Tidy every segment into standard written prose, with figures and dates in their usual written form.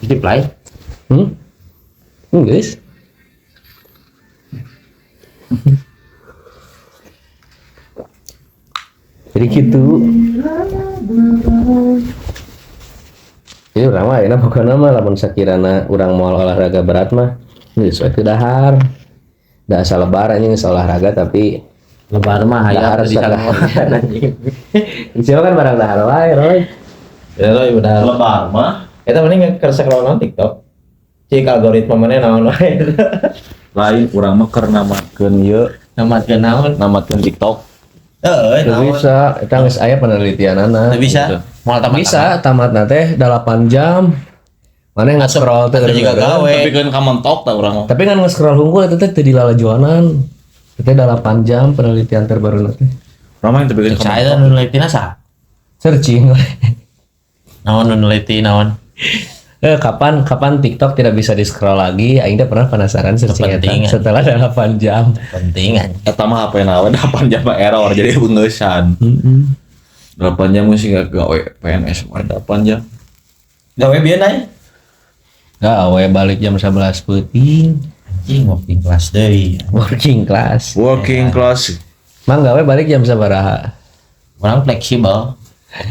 Reply. Guys. Jadi gitu. Jadi urang mah ayeuna pokona mah lamun sakirana urang moal olahraga berat mah geus we teu dahar. Da asa lebar anjing geus olahraga tapi Lebar mah dahar hayang di sana anjing. Siapa kan barang dahar wae, Roy. Ya lo udah Lebar mah. eta mending keur scroll TikTok. Cik algoritma mana naon wae. Lain urang mah keur namakeun ieu, Namatkeun naon? namakeun TikTok. Heeh, Teu naon? bisa, eta geus aya penelitianana. Teu bisa. Moal tamat. Bisa tamatna teh 8 jam. Mana nge-scroll teh Asup juga gara-gara. gawe. Tapi kan kamontok tah urang mah. Tapi kan nge-scroll hungkul itu teh teu dilalajuanan. Itu 8 jam penelitian terbaru nanti. Urang mah teu bikin Saya kamontok. nu nelitinya sa. Searching. Naon nu neliti naon? Kapan TikTok tidak bisa di-scroll lagi? Aing teh pernah penasaran searching eta Kepentingan. setelah 8 jam. Penting anjing. Eta mah HP nawe 8 jam mah error jadi beungesan. 8 jam mah sih gak gawe PNS mah 8 jam. Gawe bieu naik. Gawe balik jam 11 peuting. Anjing working class deui. Working class. Working class. Mang gawe balik jam sabaraha? Orang fleksibel.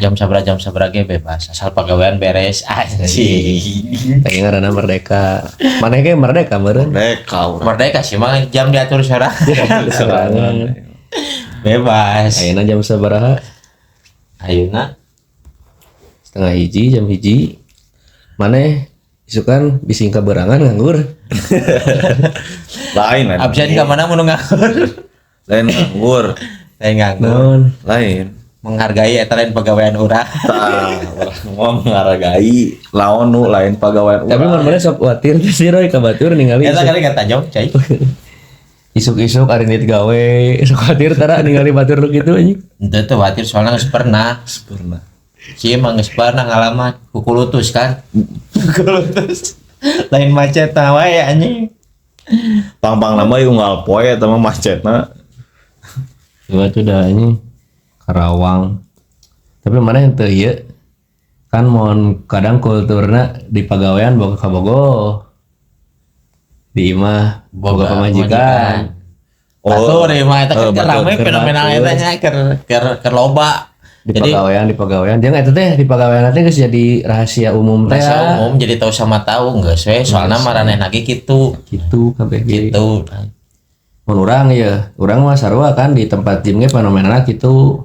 Jam sabaraha ge bebas asal pagawean beres anjing. Aing ngaranna merdeka. Maneh ge merdeka meureun. Merdeka urang. Merdeka sih mah jam diatur sorangan. Serangan. Bebas. Ayeuna jam sabaraha? Ayeuna Setengah hiji, jam hiji. Maneh isukan bising kaberangan nganggur. Lain lain. absen ka mana mun nganggur. Lain nganggur. Lain nganggur. Naon? Lain. Menghargai eta lain pagawean urang. Tah, urang mau menghargai lawan nu lain pagawean Tapi urang. mun maneh sok watir teh si Roy ka batur ningali Eta kali kata jauh cai. isuk-isuk ari nit gawe sok watir tara ningali batur lu kitu anjing. Itu tuh khawatir soalnya geus pernah. Pernah. Si emang geus pernah ngalaman kukulutus kan. Kukulutus. Lain macet wae anjing. Pang-pang nama unggal poe eta mah macetna. Gua tuh dah anjing Karawang. Tapi mana yang teu ieu? Kan mon kadang kulturna di pagawean boga ka Bogor. Di imah boga pamajikan. Batur ya mah eta kan batur. rame fenomenal eta nya keur loba. Di Jadi pagawean jeung eta teh di pagawean teh geus jadi rahasia umum teh. rasa umum jadi tahu sama tahu enggak we soalna maranehna ge kitu. Gitu kabeh ge. Gitu. Mun urang ya, urang mah sarua kan di tempat gym ge fenomenalna kitu.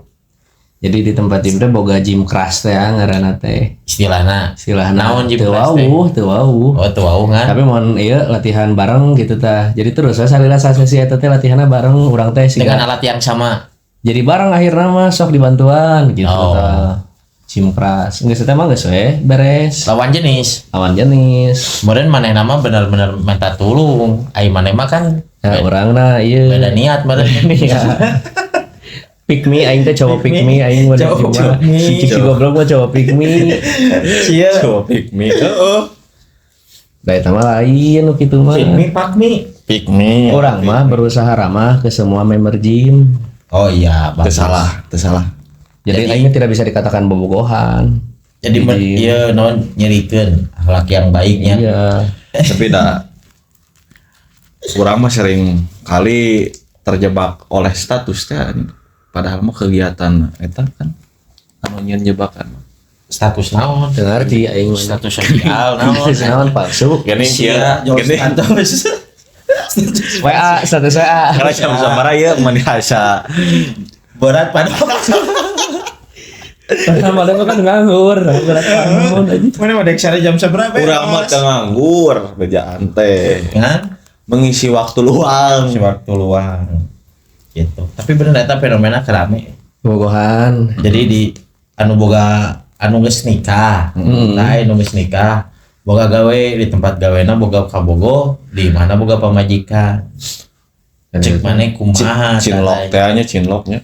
Jadi di tempat gym teh boga gym keras teh ngaranna teh. Istilahna. Istilahna Naon gym teu keras teh? wauh, teu wauh. Oh tuh wau kan. Tapi mun ieu latihan bareng gitu tah. Jadi terus salila sesi eta teh latihanna bareng urang teh Dengan siga. alat yang sama. Jadi bareng akhirna mah sok dibantuan gitu Oh. tah. Gym keras. Geus eta mah geus we beres. Lawan jenis. Lawan jenis. Kemudian manehna mah bener-bener minta tulung. Ai maneh mah kan Nah, urangna ieu. beda niat bener. Pick me aing teh cowok pick me aing mah Cowok cuma pick me. si goblok mah cowok pick me. Sia. Coba pick me. Heeh. Da eta mah lain nu kitu mah. Pick me, fuck me. Pick me. Orang mah berusaha ramah ke semua member gym. Oh iya, Teu bagus. salah, teu salah. Jadi aing tidak bisa dikatakan bobogohan. Jadi ieu non nyerikeun akhlak yang baiknya. Iya. Tapi dah urang mah sering kali terjebak oleh status teh padahal mah kegiatan eta kan anu nyeun jebakan. Status naon? Teu ngarti aing mah. Status sosial naon? Naon palsu. Gini Sia, jauh gini. status. WA, status WA. Karena siapa sabaraha ieu manihasa. Berat pada. Sama ada kan nganggur. Berat bangun aja. Mana mau deksare jam seberapa? Urang mah teu nganggur, bejaan teh. Kan? Mengisi waktu luang. Si waktu luang. Gitu. Tapi bener eta fenomena kerame. Bobogohan. Jadi di anu boga anu geus nikah. Tah anu geus nikah. Boga gawe di tempat gawena boga kabogo, di mana boga pamajikan. Cek maneh kumaha. Cinlok teh nya cinloknya.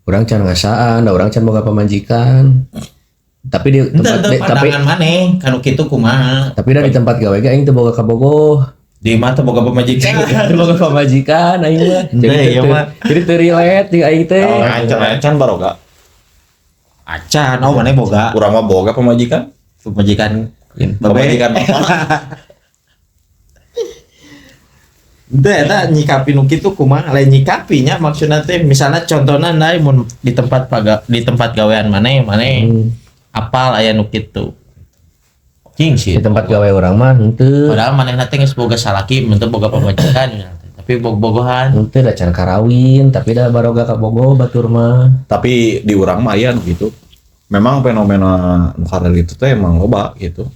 Urang can ngasaan, da urang can boga pamajikan. Tapi di tempat Ente tapi pandangan maneh kanu kitu kumaha. tapi da di tempat gawe ge aing teu boga kabogoh. Di mata boga pamajikan. Teu boga pamajikan aing mah. Iya, mah. Jadi teu relate di aing teh. Acan baroga. Acan, oh maneh boga Urang mah boga pemajikan. pamajikan Pemajikan bapak. Itu eta nyikapi nu kitu kumaha lain nyikapinya maksudna teh misalnya contohna naik mun di tempat gawean maneh apal aya nu kitu. Cing sih Di tempat gawe orang mah henteu. padahal manehna teh geus boga salaki mun teu boga pamajikan tapi bogohan. Henteu da can karawin tapi da baroga ka bogo batur mah. Tapi di urang mah aya nu gitu. Memang fenomena nu karel itu teh emang loba gitu.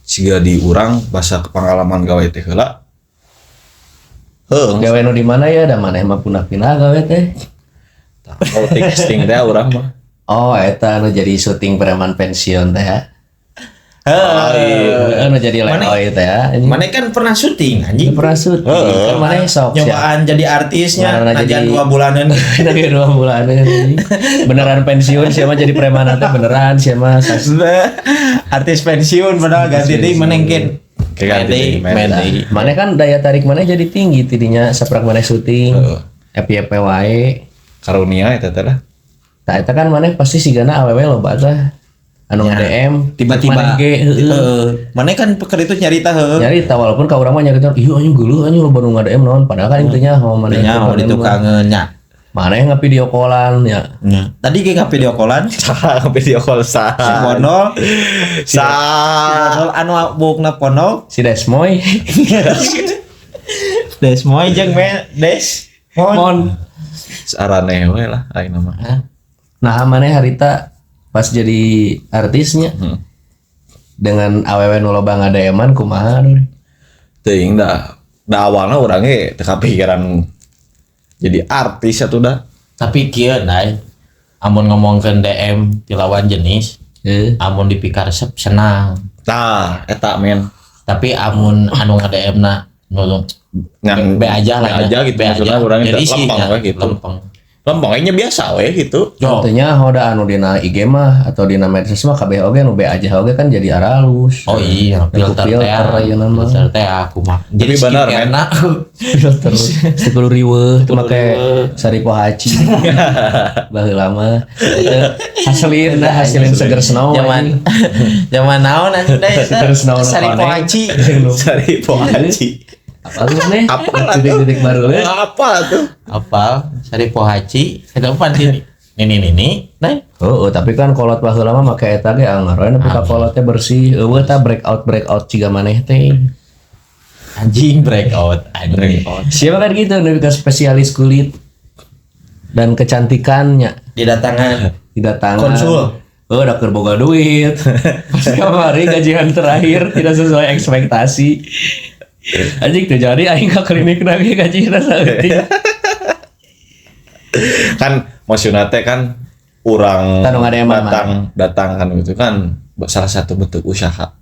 Siga di urang basa pengalaman gawe teh heula. Gawe nu di mana ya da maneh mah punah-pindah gawe teh. Kalau texting teh urang mah. Oh eta nu jadi syuting preman pensiun teh ya. Heeh. Nu jadi leoy teh ya. Ini Maneh kan pernah syuting anjing. pernah syuting. Kan maneh sok sia. Nyobaan jadi artisnya Mana najan jadi- 2 bulanan. Dari 2 bulan ini. Beneran pensiun siapa jadi preman teh beneran siapa Artis pensiun padahal ganti deui menengkeun. Kayak ganti deui, Medi. Maneh kan daya tarik maneh jadi tinggi tidinya saprak maneh syuting. FYP wae. Karunia eta teh lah. Tah eta kan maneh pasti sigana awewe loba tah. Anu Ya, DM tiba-tiba maneh ge Maneh kan peker itu nyarita heueuh. nyarita walaupun ka urang mah nyarita ieu anjing geuleuh anjing lo baru ngadem naon padahal kan intinya mau maneh Nya mau ditukangeun nya. maneh ngavideo callan ya. Tadi ge video callan Video call sa. si Ponol, Sa. Ponol anu bukna Ponol, Si Desmoy Desmoy jeung Des. Mon. Sarane we lah ayeuna mah. Nah maneh harita pas jadi artisnya dengan awewe nu loba ngadeeman kumaha nu? Teuing da awalna urang ge teu kapikiran jadi artis atuh da. Tapi kieu dai. Amun ngomongkeun DM ti lawan jenis, amun dipikar resep senang. Tah eta men. Tapi amun anu nge-DM-na nu Ngan be aja lah. be aja gitu maksudna urang Jadi teh lempeng we gitu. Lempeng. Lempeng nya biasa we gitu. Yo. Tentunya hoda anu dina IG mah atau dina medsos mah kabeh oge nu be aja oge kan jadi aralus. Oh iya, filter teh. Filter aya nama. Filter teh aku mah. Tapi benar, men. Filter 10.000 teu make saripo haci. Baheula mah hasilin seger snow Zaman zaman naon anjing deh. Seger snow Sari pohaci. Sari pohaci. Apa tuh nih? Apa Titik-titik baru ya. Apa tuh? Apal sari pohaci. Kedepan sini. Ini. Nah, Oh, tapi kan kolot baheula mah make eta ge anggar we nepi ka kolotnya bersih. Eueuh tah breakout ciga maneh teh. anjing breakout. Siapa kan gitu nepi ka spesialis kulit dan kecantikannya Didatangan didatangan. konsul. Oh, udah boga duit. Pas kemarin gajian terakhir tidak sesuai ekspektasi. Anjing tuh jadi aing ka klinik lagi gajian saeutik. Kan maksudna teh kan urang Tanu ngademan datang kan itu kan salah satu bentuk usaha.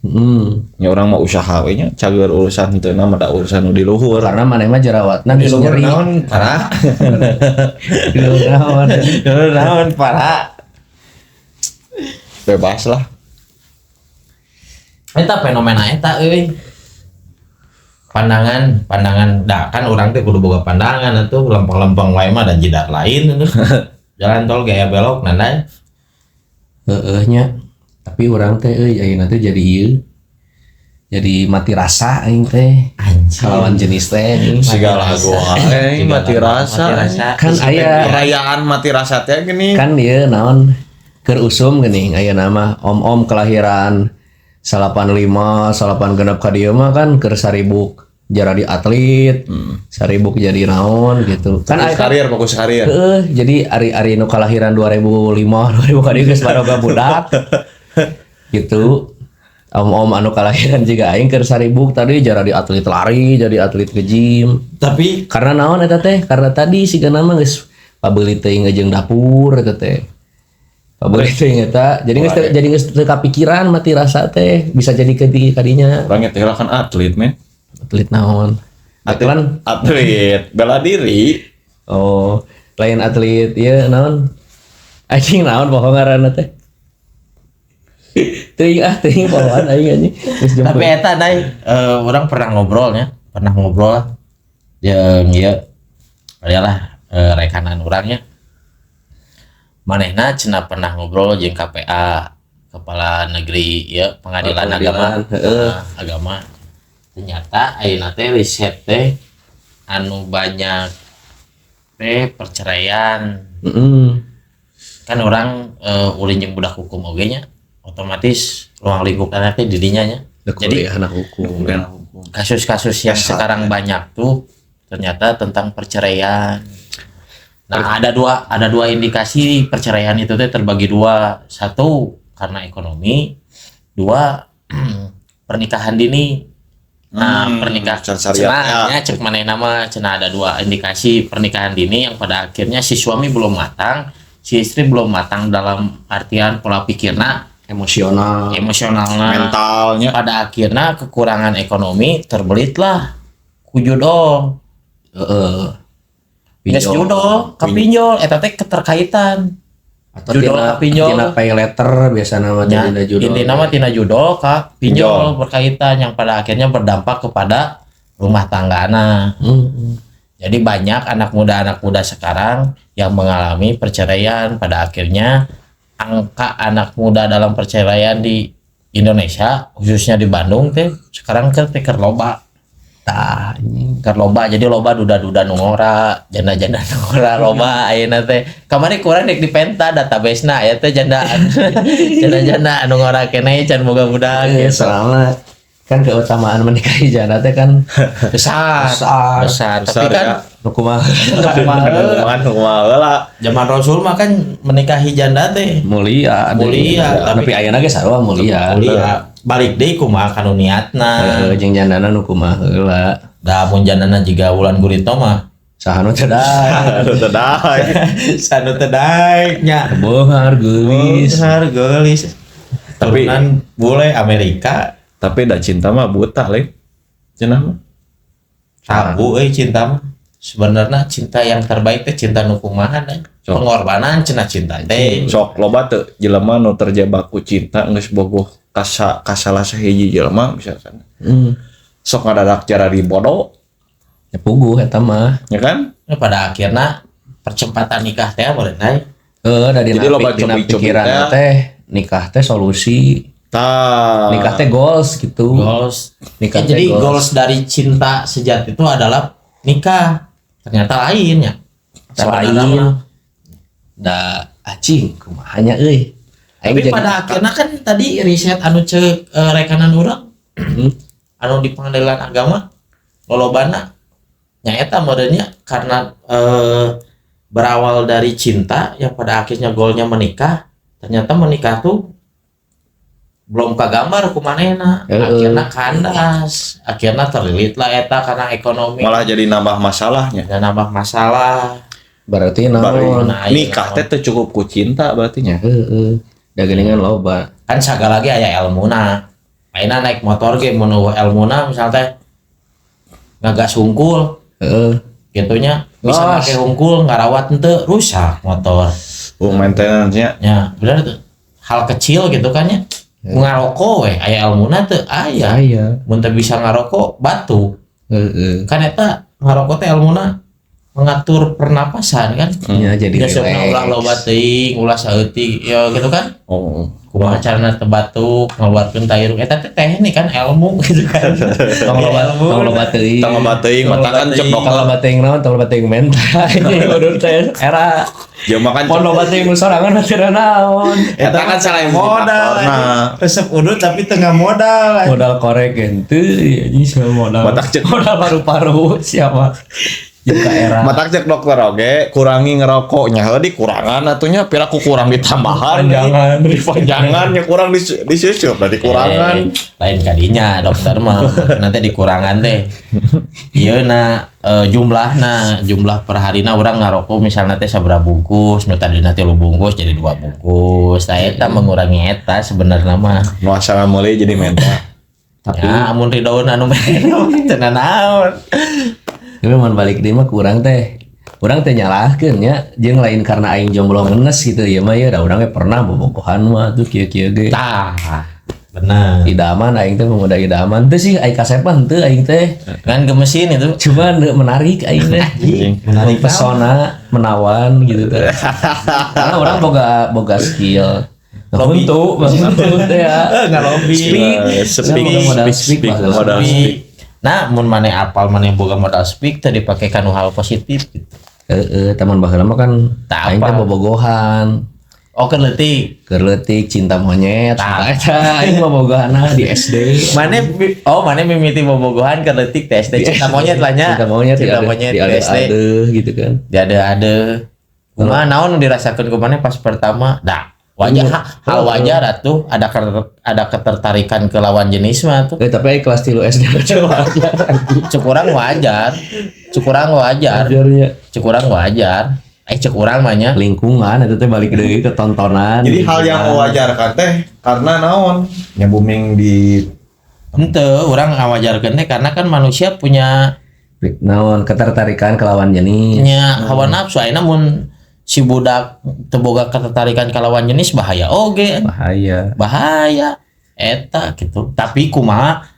Hmm. Ya orang mau usaha we nya cager urusan teu mah da urusan nu di luhur. Karena maneh mah jerawatna Di geus luhur nyeri. naon parah. Di luhur naon. Di luhur naon parah. Bebas lah. Eta fenomena eta euy. Pandangan da kan orang teh kudu boga pandangan atuh lempeng-lempeng wae mah da jidar lain atuh. Jalan tol gaya belok nandai. Heeh nya. Tapi urang teh euy ayeuna teh jadi ieu. Jadi mati rasa aing teh. Anjing. Kalawan jenis teh anjing. Segala gua mati rasa. Kan aya Perayaan mati rasa teh gini. kan dia naon keur usum geuning ayeuna mah om-om kelahiran 85 genep ka dieu mah kan keur saribuk jadi atlet saribuk jadi naon gitu kan aya kan Fokus karir. jadi ari-ari nu kalahiran 2005 2000 ka dieu geus baroga budak gitu om-om anu kalahiran juga aing keur saribuk tadi jadi atlet lari jadi atlet ke gym Tapi karena naon eta teh karena tadi si nama geus pabeuli teuing jeung dapur eta teh pabeuli teuing eta jadi geus teu kapikiran mati rasa teh bisa jadi kadinya Orangnya teh kan atlet men. atlet naon Atlet bela diri. oh lain atlet ieu naon anjing naon poho ngaranna teh teuing pohoan aing anjing geus tapi jemput eta dai orang pernah ngobrol lah jeung ieu adalah rekanan urangnya manehna cenah pernah ngobrol jeung KPA kepala negeri ya pengadilan Pengadilan, agama agama ternyata ayeuna teh riset teh anu banyak teh perceraian kan orang ulin jeung budak hukum oge nya otomatis ruang lingkup teh didinya nya jadi anak hukum. kasus-kasus yang sekarang banyak tuh ternyata tentang perceraian. Nah, ada dua indikasi perceraian itu teh terbagi dua. Satu karena ekonomi, dua pernikahan dini. Nah, pernikahan cenah cek manehna mah cenah ada dua indikasi pernikahan dini yang pada akhirnya si suami belum matang, si istri belum matang dalam artian pola pikirna, emosionalna, mentalnya. Pada akhirnya kekurangan ekonomi terbelitlah ku judol. Geus judol ka pinjol eta teh keterkaitan. Atau Judol ka pinjol. tina pay letter biasana mah tina judol. Intina mah tina judol ka pinjol berkaitan yang pada akhirnya berdampak kepada rumah tanggana. Jadi banyak anak muda sekarang yang mengalami perceraian. Pada akhirnya angka anak muda dalam perceraian di Indonesia khususnya di Bandung teh sekarang keur loba. Keur loba jadi loba duda-duda nu ngora, janda-janda nu ngora loba ayeuna teh. Kamari kurang dek di penta database-na aya teh jandaan. Janda-janda anu ngora keneh can boga budak Ya, soalnya kan keutamaan menikahi janda teh kan besar. Tapi kan nu kumaha Kumaha zaman Rasul mah kan menikahi janda teh mulia. Tapi ayeuna ge sarua mulia. Balik deui kumaha kanu niatna. Jeung jandana nu kumaha heula. Da mun jandana jiga Wulan Guritno mah Saha nu teu daek. sanu teu daek nya. Bohar geulis. Tapi bule Amerika tapi da cinta mah buta leh. Cenah mah. tabu cinta mah. Sebenarnya cinta yang terbaik teh cinta nu kumaha teh. Pengorbanan cenah cinta teh. Sok loba teu jelema nu terjebak ku cinta geus bogoh kasalah sahiji jelema misalkan. Sok ngadadak cara dibodoh Ya puguh eta mah. ya kan? Pada akhirnya percepatan nikah teh boleh teh. Da Jadi dina loba dina cobi-cobi pikiran teh. teh nikah teh solusi. Nikah teh goals gitu. Goals. Nikah Jadi teh goals dari cinta sejati itu adalah nikah. Ternyata lainnya. Lain. Da acing kumahanya euy. Tapi pada akhirnya kan tadi riset anu cek rekanan urang anu di pengadilan agama lolobana nyaeta modelnya karena berawal dari cinta yang pada akhirnya goalnya menikah, ternyata menikah tuh belum kagambar kumanehna, akhirnya kandas, akhirnya terlilit lah eta karena ekonomi malah jadi nambah masalahnya. dan nambah masalah. berarti naon? Nikah teh teu cukup ku cinta berarti nya. Da geuningan loba. Kan sagala lagi aya elmuna. Ayeuna naik motor ge mun elmuna misal teh ngagas hungkul. Gitunya bisa pakai hungkul ngarawat henteu rusak motor. Maintenance-nya. Ya, benar tuh. Hal kecil gitu kan ya. Ngarokok we aya elmuna teu aya. Mun teu bisa ngarokok batu. Kan eta ngarokok teh elmuna mengatur pernapasan kan. Ya jadi biasanya ulah loba teuing, ulah saeutik ya gitu kan. Kumaha carana teu batuk, ngaluarkeun tayru. Eta teh teknik kan ilmu gitu kan. Tong loba teuing. Tong loba teuing mata kan cek Tong loba teuing naon? Tong loba teuing mental. Kudu teh era ya makan pon loba teuing nu sorangan teh naon. Eta kan salah modal. Resep udut tapi tengah modal. Modal korek henteu anjing sama modal. Modal paru-paru siapa? Juga era. Matak cek dokter oge kurangi ngerokoknya heuh dikurangan atunya pira ku kurang ditambahan dipanjangan nya kurang disusup berarti kurangan lain kadinya dokter mah nanti dikurangan teh ieu jumlah per harina urang ngarokok misalnya teh sabaraha bungkus nu tadina 3 bungkus jadi 2 bungkus tah eta mengurangi eta sebenarnya mah nu asal meuli jadi mental tapi ya amun ridaun anu cenah naon. Tapi mun balik deui mah kurang teh. Urang teh nyalahkeun nya jeung lain karena aing jomblo ngenes gitu ya mah ya da urang pernah bobogohan mah tuh kieu-kieu ge. Tah. Benar. Idaman aing teh pemuda idaman teh sih aing kasepan teu aing teh. Kan gemesin itu. Cuman menarik aing teh. Menarik pesona, menawan gitu teh. Karena orang boga skill. Lobby. Untuk maksud ya. Nggak lobby. Speak, Modal speak, modal Speak. speak. Nah, mun maneh apal maneh boga modal speak tadi dipake kanu hal positif gitu. Teman baheula mah kan Tak aing teh apa. bobogohan, Oh, kan leutik. keur leutik cinta monyet. Eta aing bobogohanna di SD. Maneh mimiti bobogohan ke leutik TSD cinta monyet lah nya. Cinta monyet Cinta di monyet ada TSD. gitu kan. Ada. Kumaha naon dirasakeun ku maneh pas pertama? Wajar hal wajar atuh ada ketertarikan ke lawan jenis mah tuh. Tapi aing kelas 3 SD coba aja. Cukurang wajar. Ajarnya Cukurang wajar. Cukurang mah nya. lingkungan itu teh balik deui ke tontonan. Jadi gitu hal yang kan. mewajarkan teh karena naon yang booming di Henteu, urang ngawajarkeun teh karena kan manusia punya naon ketertarikan ke lawan jenis. hawa nafsu. Ayeuna mun si budak teu boga ketertarikan ka lawan jenis bahaya oge. Bahaya eta gitu. Tapi kumaha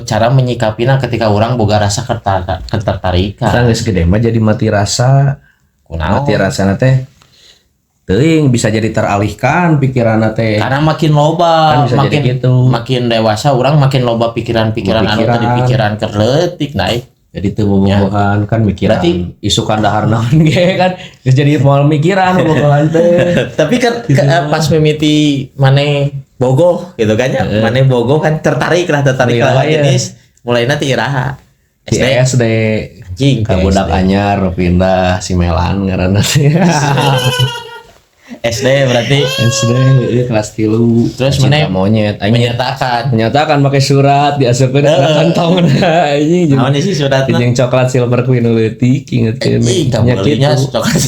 cara menyikapina ketika orang boga rasa ketertarikan. Kita geus gede mah jadi mati rasa. Kunaon? Mati rasana teh teuing bisa jadi teralihkan pikiranna teh. Karena makin loba, Kan bisa makin jadi gitu. makin dewasa orang makin loba pikiran-pikiran anu tadi pikiran keur leutik naik. Jadi teu bobogohan kan mikiran Berarti- isu kandahar naon ge kan geus jadi moal mikiran bobogohan teh. Tapi kan pas mimiti maneh bogoh gitu kan ya. Maneh bogoh kan tertarik lah lawan Iya. jenis. Mulai nanti iraha. Si SD Anjing ka budak anyar pindah si Melan ngaranna teh. SD berarti SD kelas 3 Terus cinta mana monyet aing menyatakan pakai surat diasupkeun ka kantong anjing jeung naon sih suratna jeung coklat silver queen leutik ingetkeun anjing kabelinya coklat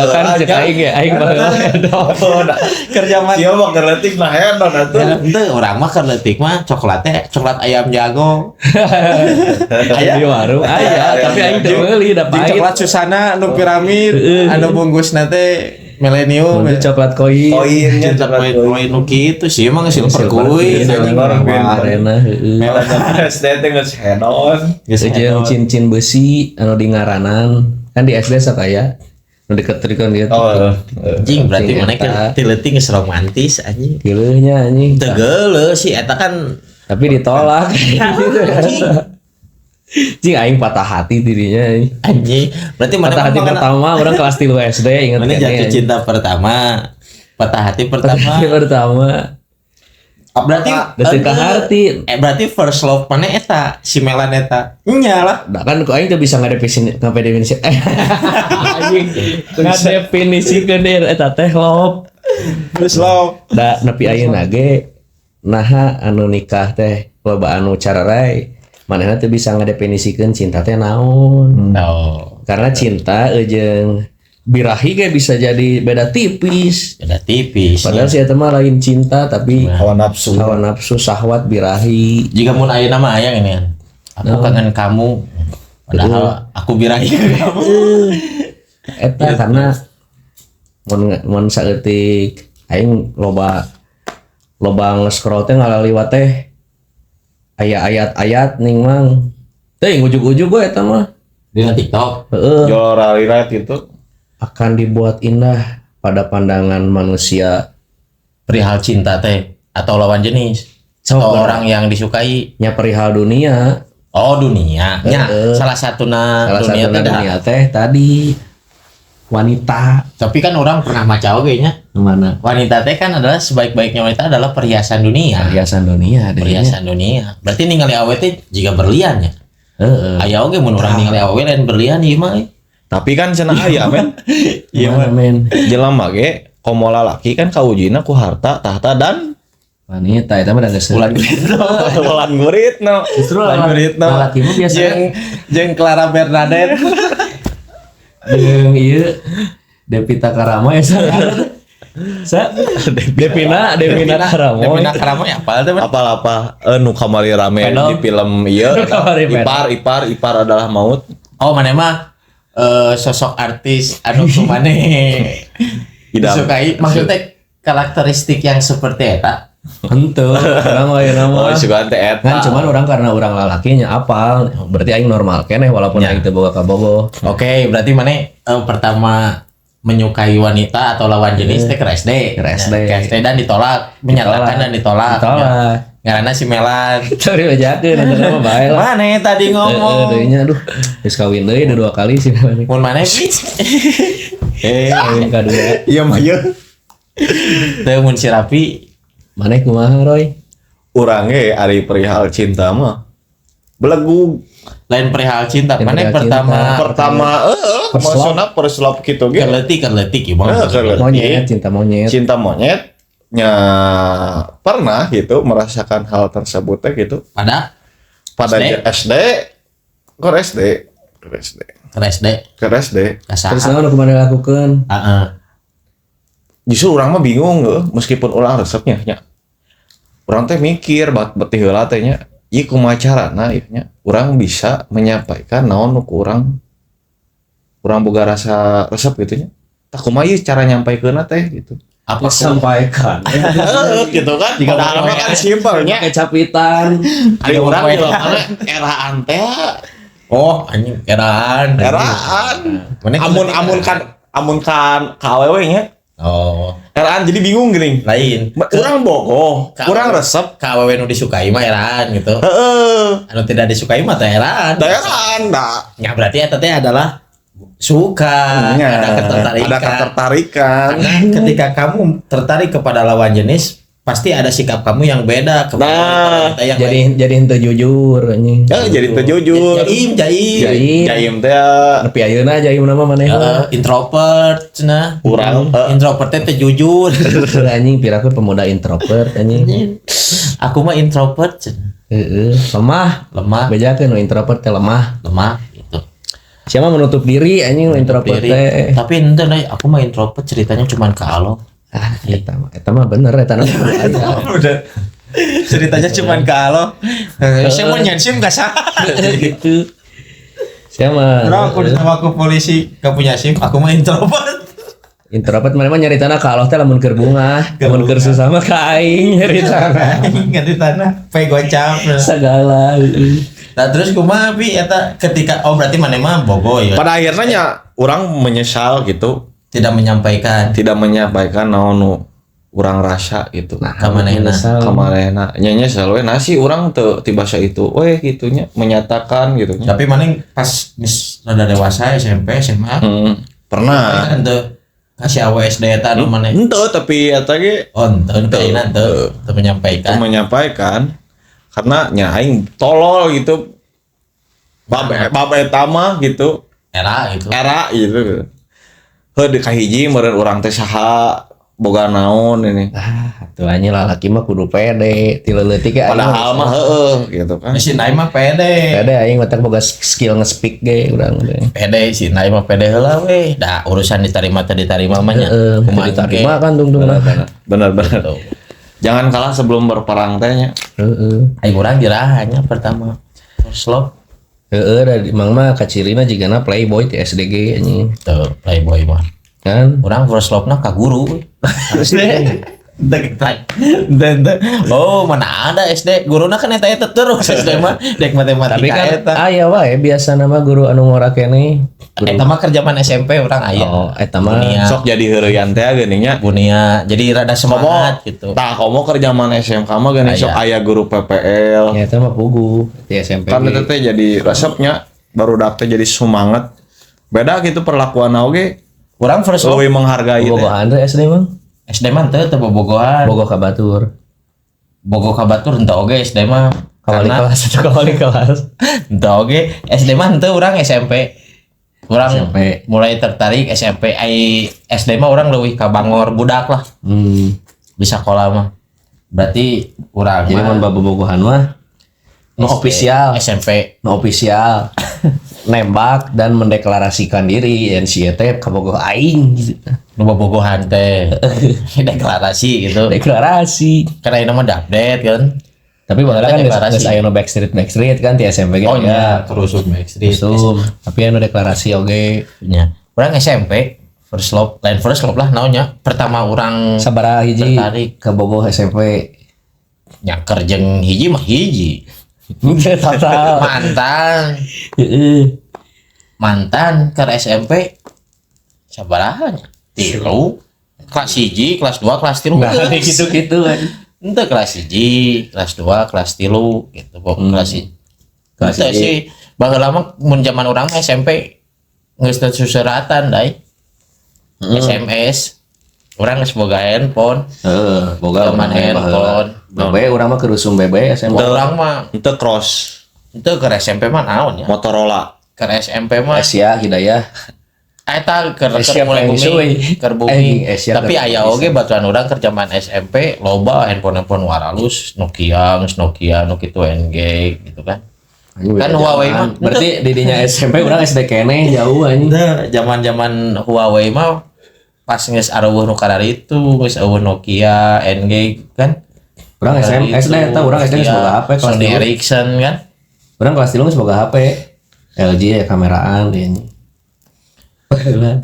kan cek aing ya aing baheula kerja mah Iya mah kerletik nah hedon atuh. henteu urang mah keur leutik mah coklatnya coklat ayam jago aya di warung aya tapi aing teu meuli da Jeung pahit coklat Susana anu piramid anu bungkusna teh milenium mun coklat koin Koinnya coklat koin nu kitu sih emang silver Silver koin queen, anjing warna heueuh SD teh geus hedon. jeung cincin besi anu di ngaranan kan di SD sok aya nu diketrikeun dia anjing berarti Cing, mana eta. ke leutik geus romantis anjing Gileuhnya anjing teu geuleuh sih eta kan tapi ditolak Cing aing patah hati dirinya anjing. anjing berarti mana Patah hati pertama orang kelas 3 SD inget mana kan jatuh ya, cinta pertama patah hati Patah pertama hati pertama berarti detik ka harti berarti first love mana eta si Melan eta nya lah da kan kok aing teh bisa ngadefinisi anjing ngadefinisikeun deui eta teh love first love da nepi ayeuna ge naha anu nikah teh loba anu cararai manehna teh bisa ngadefinisikeun cinta teh naon no karena cinta jeung birahi ge bisa jadi beda tipis beda tipis padahal si eta mah lain cinta tapi Hawa nafsu. hawa nafsu syahwat birahi jika mun ayeuna mah aya ini kan aku kangen kamu padahal aku birahi ke kamu eta karena mun saeutik aing loba nge-scroll teh ngalaliwat teh aya ayat-ayat ning mang teh ujug-ujug we eta mah di TikTok heeh Jual ralirat itu. akan dibuat indah pada pandangan manusia perihal cinta teh atau lawan jenis atau orang yang disukai nya perihal dunia oh dunia nya salah satuna salah dunia satu teh dah. dunia teh tadi wanita Tapi kan orang pernah maca oge nya. mana Wanita teh kan adalah sebaik-baiknya wanita adalah perhiasan dunia. perhiasan dunia adanya. Perhiasan dunia. Berarti ningali awewe teh jika berlian ya. Heeh. Aya oge mun urang ningali awewe lain berlian ieu mah. Tapi kan cenah aya men. Iya men. Jelema ge komo lalaki kan kaujina ku harta, tahta dan Wanita itu mah udah geus. Bulan Guritno. bulan guritno. Justru Bulan Guritno. laki mah biasanya Jeung Clara Bernadette. jeung ieu Devita Karamo ya sa. Devina Karamo. Devina Karamo ya apal teh. Apa-apa nu kamari rame Pedal. di film ieu Kamari ipar adalah maut. Oh mana mah sosok artis anu kumane disukai maksudnya karakteristik yang seperti eta. Henteu, orang lain Oh, nama. sugan teh eta. Kan cuman orang karena orang lalakinya apal, berarti aing normal keneh walaupun Ya. aing teu boga kabogoh. Oke, berarti mana pertama menyukai wanita atau lawan jenis teh ke SD. Ke SD. Ke SD dan ditolak, menyatakan dan ditolak. Karena si Melan. Sorry bajakeun eta mah bae lah. Mana tadi ngomong? Deui nya aduh. Geus kawin deui 2 kali sih. Mun mana sih? Kawin kadua. Iya mah ya. Teu mun si Rapi Maneh kumaha Roy? Urang ge ari perihal cinta mah belegu. lain perihal cinta. Lain Mana perihal pertama maksudna first love gitu ge. kerletik ieu mah. Monyet, cinta monyet. Cinta monyet nya pernah gitu merasakan hal tersebut teh gitu Pada SD ke SD kasar. Terus naon kumaha dilakukeun? Heeh. justru orang mah bingung meskipun orang resepnya nya orang teh mikir betih heula teh nya ieu kumaha carana ieu nya urang bisa menyampaikan naon nu urang boga rasa resep gitu nya tah kumaha ieu cara nyampaikeunna teh gitu Apa Sampaikan. gitu kan padahal mah kan simpelnya Pakai capitan. ari urang jelema eraan teh Oh, anjing eraan. Mana amun kan ka awewe nya Oh, eraan jadi bingung gini lain. urang bogoh urang resep Ka awewe nu disukai mah eraan gitu. heeh Anu tidak disukai mah teh eraan. eraan da Ya berarti eta teh adalah suka, ada ketertarikan. ada ketertarikan. Karena ketika kamu tertarik kepada lawan jenis, pasti ada sikap kamu yang beda kepada wanita yang lain. Jadi henteu jujur anjing. Jadi teu jujur. Jaim teh Nepi ayeuna jaim nama maneh. Introvert cenah. Urang Introvert teh jujur. Anjing pirakeun pemuda introvert anjing. Aku mah introvert cenah. Heeh, lemah. Bejakeun nu introvert teh lemah. Gitu. Siapa menutup diri anjing nu introvert teh. Tapi ente aku mah introvert ceritanya cuman ke Allah. Eta mah bener eta mah. Udah. Ceritanya cuman ke Allah. Saya mau nyansim gak sah. Gitu. Siapa? Bro, aku ditawar ke polisi, gak punya SIM, aku mah introvert. Introvert mana mah nyaritana ka Allah teh lamun keur bunga, lamun keur susah mah ka aing nyaritana. Ganti tanah, pe gocap. Segala. Nah terus kumaha Pi eta ketika berarti mana mah bogo ya. pada akhirnya nya urang menyesal gitu, Tidak menyampaikan. naon nu urang rasa gitu. Nah, Kamanehna. Kamarena nya nyesal we nasi urang teu tibasa itu we gitunya menyatakan gitu nya. Tapi mana pas mis rada dewasa SMP, SMA. Pernah. Ente kasih awe SD eta anu mana. Henteu tapi eta ge Oh, ente kayaknya ente menyampaikan. menyampaikan karena nya aing tolol gitu. Babe tama gitu. Era gitu. Era gitu. Heuh di kahiji meureun urang teh saha boga naon ini. Tuh anjing lalaki mah kudu pede, ti leuletik ge Padahal mah heueuh gitu kan. Si Nai mah pede. pede aing mah boga skill nge-speak ge urang teh. Pede si Nai mah pede heula we. Da urusan diterima mah nya. Kumaha diterima kan tungtung Bener. Jangan kalah sebelum berperang teh nya. Heeh. Aing urang jirahanya pertama. First love. Heeh, dari Mang mah kacirina jigana playboy ti SDG anjing. Tuh, playboy mah. Kan? Urang first love-na ka guru. Oh, mana ada SD. Guruna kan eta terus SD mah dek matematika Tapi kan eta. aya wae biasa nama guru anu ngora keneh. Eta mah kerja zaman SMP urang aya. Oh, eta mah Sok jadi heureuyan teh geuning nya. Bunia jadi rada semangat gitu. Tah komo kerja mana SMK mah geuning sok aya guru PPL. ya eta mah pugu di SMP. Kan eta teh jadi resepnya barudak teh jadi semangat. Beda gitu perlakuan oge. Urang first love Leuwih menghargai teh. Bogohan teh SD mah. SD mah teu bobogohan. Bogo ka Batur. Bogo ka Batur henteu oge SD mah. Kawali Karena kelas itu kawali kelas. henteu oge SD mah henteu urang SMP. Urang SMP. mulai tertarik SMP ai SD mah urang leuwih ka bangor budak lah. Di sekolah mah. Berarti urang Jadi mun mah bogohan mah no SD, official, SMP. no official. Nembak dan mendeklarasikan diri dan si teh kabogoh aing gitu. Nu bobogohan teh. Deklarasi gitu. Deklarasi. Karena ini mah update kan. Tapi baheula kan Deklarasi. geus aya nu backstreet kan di SMP Oh gitu nya terus Backstreet. Usum. Tapi anu deklarasi oge. Nya. Urang SMP first love, lain first love lah naonnya. Pertama urang Sabaraha hiji tertarik kabogoh SMP. nyaker jeung hiji mah hiji. Total. Mantan ke SMP sabaraha nya? tilu, kelas 1, kelas 2, kelas 3. Nah, gitu-gitu kan. Ente kelas 1, kelas 2, kelas 3 gitu. Pokok kelas 1. Kelas Ente hiji. sih baheula mah mun zaman urang mah SMP geus teu susuratan dai. SMS. Urang geus boga handphone. Boga Zaman handphone. BB urang mah kerusum BB SMP. Urang mah Itu cross ente ke SMP mah naon ya? Motorola. Ke SMP mah Asia Hidayah. eta keur Asia mulai Feng Shui. booming, keur booming. Asia Tapi keur aya oge baturan urang keur zaman SMP loba handphone waralus Nokia nu kitu NG gitu kan. Kan Huawei mah berarti didinya SMP urang SD keneh jauh anjing. zaman Huawei mah pas geus arueuh nu kararitu geus eueuh Nokia NG kan. Urang SD eta urang SD geus boga HP kelas Sony 3. Ericsson kan. Urang kelas 3 geus boga HP. LG ya kameraan dia anjing.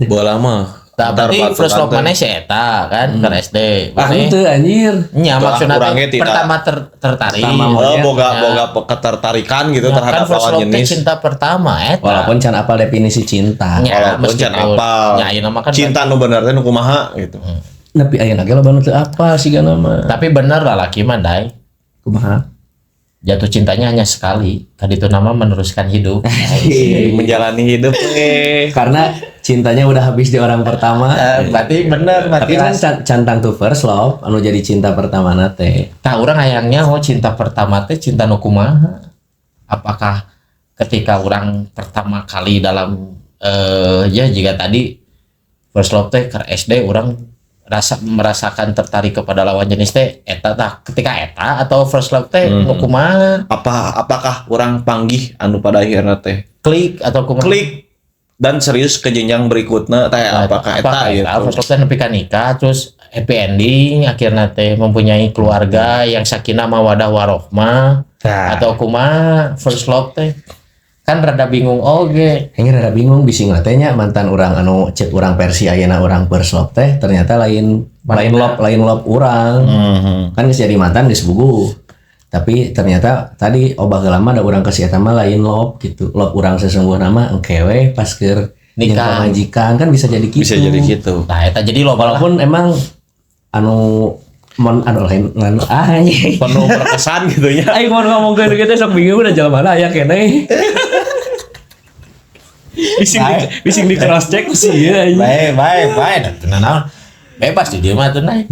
Bola mah. Tapi first love mana sih eta kan ke SD. Itu anjir. Nya maksudnya kurangnya tidak. pertama tertarik. Boga ketertarikan gitu Ya, terhadap kan first lawan love teh jenis. cinta pertama eta. Walaupun can apal definisi cinta. Nya, Walaupun can meskipun- apal. Nya, ieu nama kan Cinta nu bener teh nu kumaha gitu. Tapi ayeuna ge loba nu teu apal sigana mah. tapi bener lah laki mah dai. Kumaha? Jatuh cintanya hanya sekali. Kan itu nama meneruskan hidup. Menjalani hidup Karena cintanya udah habis di orang pertama. Berarti bener. Tapi kan cantang tuh first love anu jadi cinta pertama teh. Tah urang hayangnya cinta pertama teh cinta nu kumaha? Apakah ketika orang pertama kali dalam ya jika tadi first love teh ke SD orang merasakan tertarik kepada lawan jenis teh eta tah ketika eta atau first love teh nu kumaha? apakah orang panggih anu pada akhirnya teh Klik atau kumaha? klik dan serius ke jenjang berikutnya teh apakah eta eta gitu. first love teh nepi ka nikah terus happy ending akhirnya teh mempunyai keluarga yang sakinah mawadah warohmah atau kumaha first love teh kan rada bingung oge. Hanya rada bingung bising teh nya mantan orang anu cek orang versi ayeuna orang first love teh ternyata lain love urang. Kan geus jadi mantan geus bugu. Tapi ternyata tadi obah heula mah da urang kasih eta mah lain love gitu. Love urang sesungguhna mah engke we pas keur Nikah. majikan kan bisa jadi gitu. Bisa jadi gitu. Nah, eta jadi lo Walaupun emang anu lain anjing. Penuh berkesan gitu ya. Aing mau ngomongkeun kitu sok bingung udah jalan mana aya keneh. Bising di cross check sih ya. baik tenang bebas di dia mah tuh naik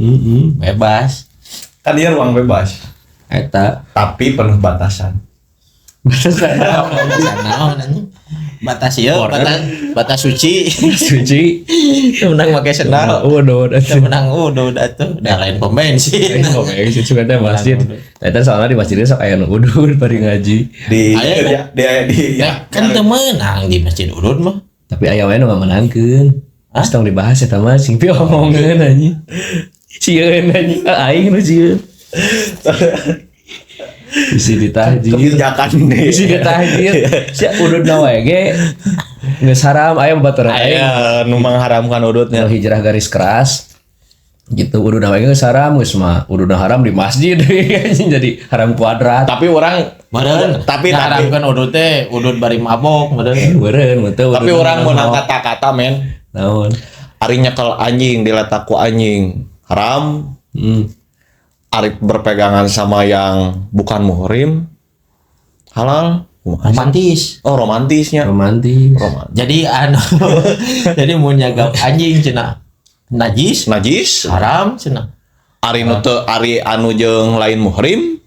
bebas Kan dia ruang bebas, Eta tapi penuh batasan. batas ya batas suci suci. menang pakai sendal Udah. menang udah tuh udah lain pembensin Itu juga ada masjid. Eta soalnya di masjidnya sok aya nu udud bari ngaji. Di Aya, kan teu menang di masjid urut mah Tapi aya we nu ngamenangkeun. Hah? Tong dibahas eta mah sing pi omongeun anjing. Sieun anjing. Aing nu sieun. Isi ditahjid. kebijakan nih. Isi ditahjid. Sia ududna we ge geus haram aya babaturan aing. Aya nu mengharamkan udutnya. Nu hijrah garis keras. Gitu ududna we geus haram geus mah. Ududna haram di masjid anjing jadi haram kuadrat. Tapi orang meureun tapi ngaharamkeun udut teh udut bari mabok meureun Beureun teu. tapi orang mau kata-kata men. Naon? Ari nyekel anjing diletak ku anjing haram. Ari berpegangan sama yang bukan muhrim halal. romantis Oh romantisnya. Romantis. jadi jadi mau nyagap anjing cenah najis Najis. haram cenah Ari nu teu ari anu jeung lain muhrim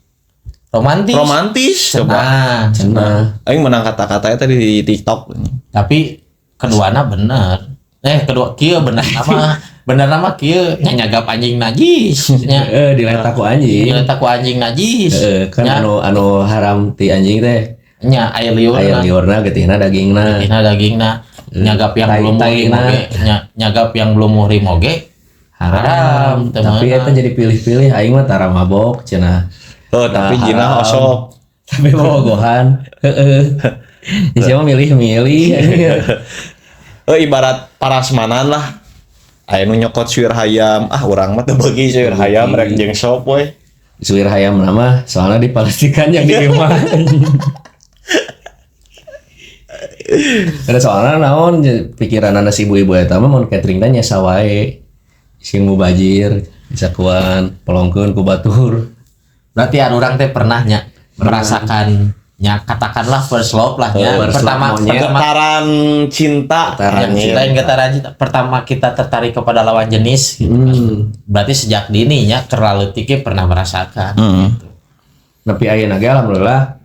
romantis coba. Cenah. Aing menang kata-kata tadi di TikTok. tapi keduana bener kedua kieu bener nama kieu nyagap anjing najis nya Diletak ku anjing. diletak ku anjing najis Kan nya anu haram ti anjing teh. nya aya liurna Aya liurna getihna dagingna. dina dagingna nyagap yang belum muhrim tai-taina. oge nyagap yang belum muhrim oge haram teu Tapi meunang. eta jadi pilih-pilih aing mah tara mabok cenah. Oh tapi Nah, jinah haram. osok. Tapi bogohan. Heeh. Siapa milih-milih. Ibarat parasmanan lah. Aya nu nyokot suir hayam. Urang mah teu beugi suir hayam rek jeung sop we. Suir hayam nama soalnya dipalestikan yang di rumah. Ada soalnya naon pikiran anak si ibu-ibu eta mah mun catering teh nyasa wae. Sing mubajir, bisa kuan pelongkeun ku batur. Berarti orang teh pernahnya merasakan katakanlah first love lah ya. Pertama getaran cinta. Getaran cinta. Pertama kita tertarik kepada lawan jenis. Gitu. Berarti sejak dininya kerleutik pernah merasakan. Gitu. Tapi ayeuna ge alhamdulillah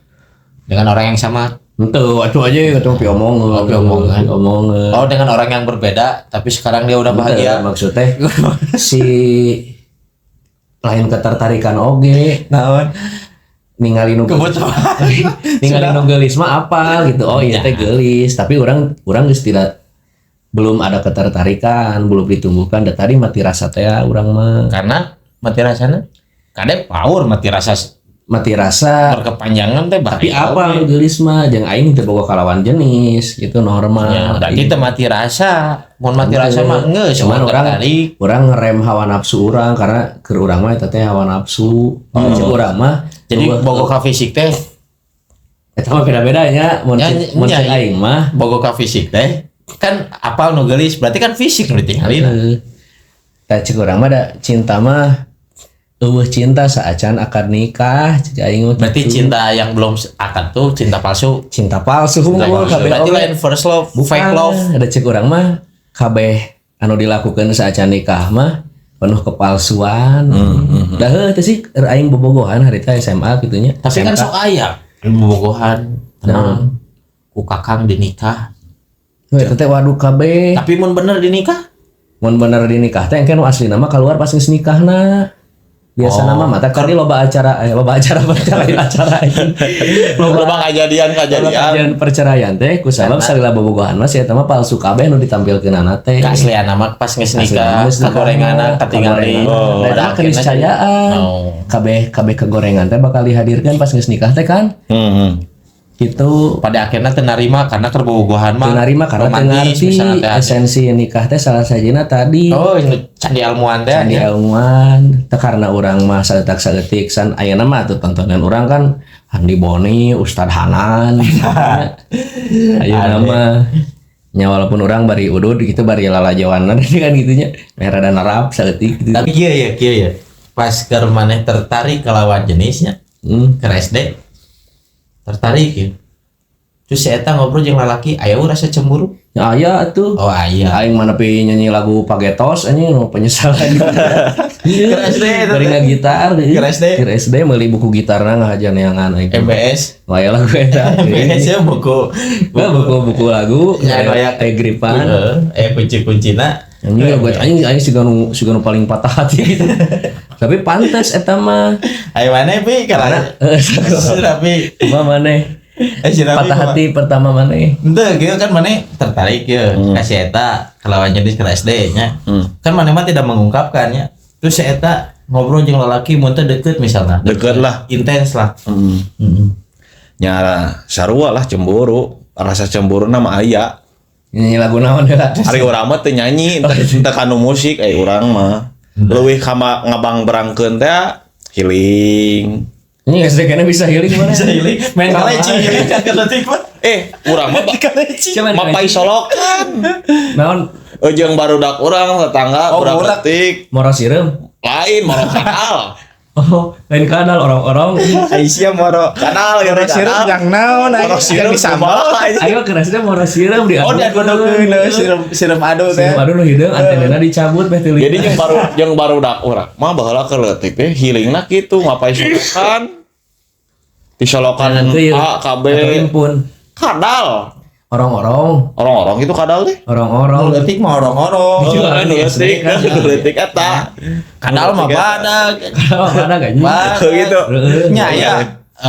dengan orang yang sama. Itu aja ketemu omongan. Oh, dengan orang yang berbeda tapi sekarang dia udah bahagia. Maksudnya si lain ketertarikan oge. Naon? Ningali nu ningali nu geulis mah apa gitu. Oh iya teh geulis, tapi orang geus tidak belum ada ketertarikan, belum ditumbuhkan. Da tadi mati rasa teh urang mah. Karena mati rasana kade power mati rasa berkepanjangan teh tapi apa nu geulis mah jeung aing teu boga kalawan jenis gitu normal. Ya, berarti teh mati rasa. Mun mati rasa mah geus cuman urang ngerem hawa nafsu urang karena keur urang mah eta teh hawa nafsu. Cek urang mah jadi boga ka fisik teh eta mah beda-bedanya mun cek aing mah boga ka fisik teh kan apal nu geulis berarti kan fisik nu ditinggalina. Tah cek urang mah da cinta mah eueuh cinta saacan akad nikah cek aing mah. Berarti cinta yang belum akad tuh cinta palsu. Berarti lain first love, fake love. Ada cek urang mah kabeh anu dilakukeun saacan nikah mah penuh kepalsuan. Dah heuh sih aing bobogohan harita SMA gitu nya. Tapi kan sok aya bobogohan tenang ku kakang dinikah. Eta teh waduh kabeh. Tapi mun bener dinikah? Mun bener dinikah teh engke nu aslina mah keluar pas geus nikahna. Biasa nama mata kali loba acara loba kejadian perceraian teh ku sabab salila bobogohan mah sia eta mah palsu kabeh nu ditampilkeunana teh. Kaaslian nama pas geus nikah kagorengan katinggali. Eta keniscayaan. Kabeh kagorengan teh bakal dihadirkan pas geus nikah teh kan. Gitu. Pada akhirnya tenarima karena kerbobogohan mah. Tenarima karena ngerti esensi nikah teh salah sajina tadi. Oh, candi ilmuwan teh. Candi ilmuwan. Teh karena urang mah saeutak saeutik san ayeuna mah tuh tontonan urang kan Andi Boni, Ustad Hanan. Ayeuna mah nya walaupun urang bari udud gitu bari lalajawanan kan gitunya. Merah dan narap saeutik gitu. Tapi kieu ya. Pas keur maneh tertarik ke lawan jenisnya. Ke SD. Tertarik ya. Terus si eta ngobrol jeung lalaki, aya rasa cemburu? Ya aya atuh. Oh aya. Aing mana pi nyanyi lagu Pagetos anjing nu penyesalan. Keur SD eta. Bari ngagitar. Keur SD meuli buku gitarna ngahajaneangan aing. MBS. Aya lagu eta. MBS ya buku lagu. Aya gripan. Kunci-kuncina. Anjing siga nu paling patah hati gitu. Tapi pantas eta mah. Aya maneh pi karena tapi maneh. Patah hati pertama maneh. Henteu gitu kan maneh tertarik ya ka si eta kalawan jenis ke SD nya. Kan maneh mah tidak mengungkapkan ya. Terus si eta ngobrol jeung lalaki mun teh deukeut misalnya. Deukeut lah, intens lah. Nya sarua lah cemburu. Rasa cemburu mah aya. Nyanyi lagu naon heula? Ari urang mah teu nyanyi, entah kanu musik urang mah. Leuwih ka ngabang berangkeun teh healing. Ini SD kena bisa healing mana? Bisa healing. Main kaleci healing kan ketik mah. Urang mah kaleci. Mapai solokan. Naon? Jeung barudak urang tetangga budak ketik. Moro sireum. Lain moro kanal. Oh, lain kanal orang-orang. Aisyah moro kanal moro sireum yang naon moro sireum disambal. Ayo kerasnya moro sireum di. Oh, dia godokeun sireum adu teh. Sireum adu nu hideung antenana dicabut beh teuing. Jadi jeung barudak urang mah baheula keur leutik teh healingna kitu ngapai solokan. Disolokan A, KB, kadal. Orang-orang itu kadal teh. Orang-orang. Leutik mah orang-orang. Leutik eta. Kadal mah badag. Badag anjing. Gitu. Nya ya.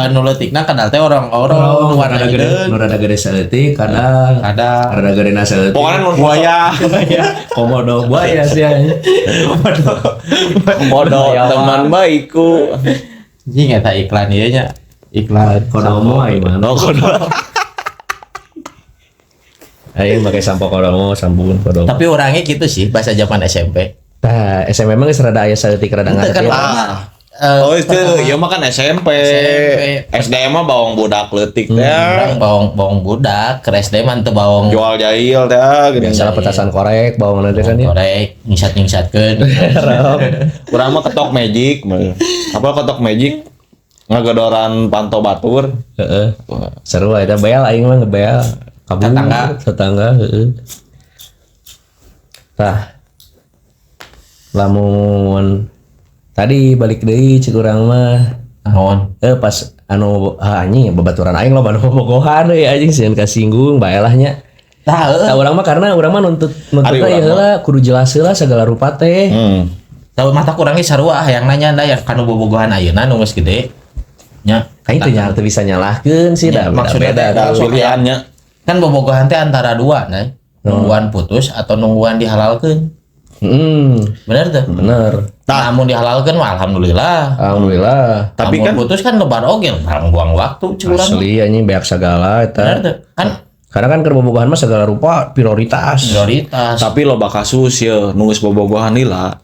Nu leutikna kadal teh orang-orang warna hideung. Nu rada gede saeutik kadal. Rada gede na saeutik. Pokona nu buaya. Komodo buaya sih. Komodo teman baikku. Anjing eta iklan ieu nya. Iklan kodomo ai mah. Kodomo. Aing pakai sampo kodomo, sambun kodomo. Tapi orangnya gitu sih bahasa zaman SMP. Tah, SMP emang geus rada aya saeutik rada ngarti. Oh itu, ya mah kan SMP. SD mah bawang budak leutik teh. Bawang budak, ke SD mah teu bawang Jual jahil teh gini. Biasalah petasan korek bawang nanti kan ya. korek, nyingsat-nyingsatkeun. Urang mah ketok magic. Apa ketok magic? Ngagedoran panto batur. Heeh. Seru eta beal aing mah ngebeal. Kabung tetangga, heeh. Tah. Lamun tadi balik deui cik urang mah. Naon? Pas anu anjing babaturan aing loba nu bobogohan deui anjing sieun kasinggung bae lah nya. Tah urang mah karena urang mah nuntut ieu heula kudu jelas heula segala rupa teh. Tahu mata kurang ge sarua hayang nanya da yang kanu bobogohan ayeuna nu geus gede. Nya, Kain teu bisa nyalahkeun sih da maksudnya Ada pilihannya. kan bobogohan teh antara dua nah. Nungguan putus atau nungguan dihalalkeun. Bener tuh? Bener. Namun dihalalkeun mah alhamdulillah. Alhamdulillah. Tapi kan putus kan lebar oge, buang waktu curang. Asli anjing beak segala Bener eta. tuh. Kan Karena kan keur bobogohan mah segala rupa prioritas. tapi loba kasus ya nunggus bobogohan lila.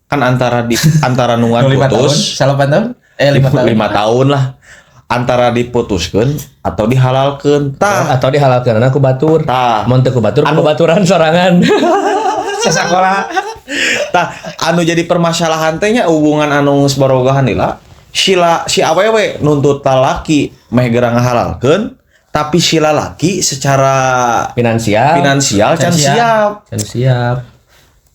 Kan antara nungguan 5 tahun, putus 8 tahun? 5 tahun. 5 tahun lah. Antara diputuskeun atau dihalalkeun. Tah, Atau dihalalkeun aku batur. Tah. Mun teu ku batur ku baturan sorangan. sekolah. Tah, anu jadi permasalahan teh nya hubungan anu geus bobogohan lila. Si awewe nuntut lalaki meh geura ngahalalkeun, tapi si lalaki secara Finansial can siap. kan siap.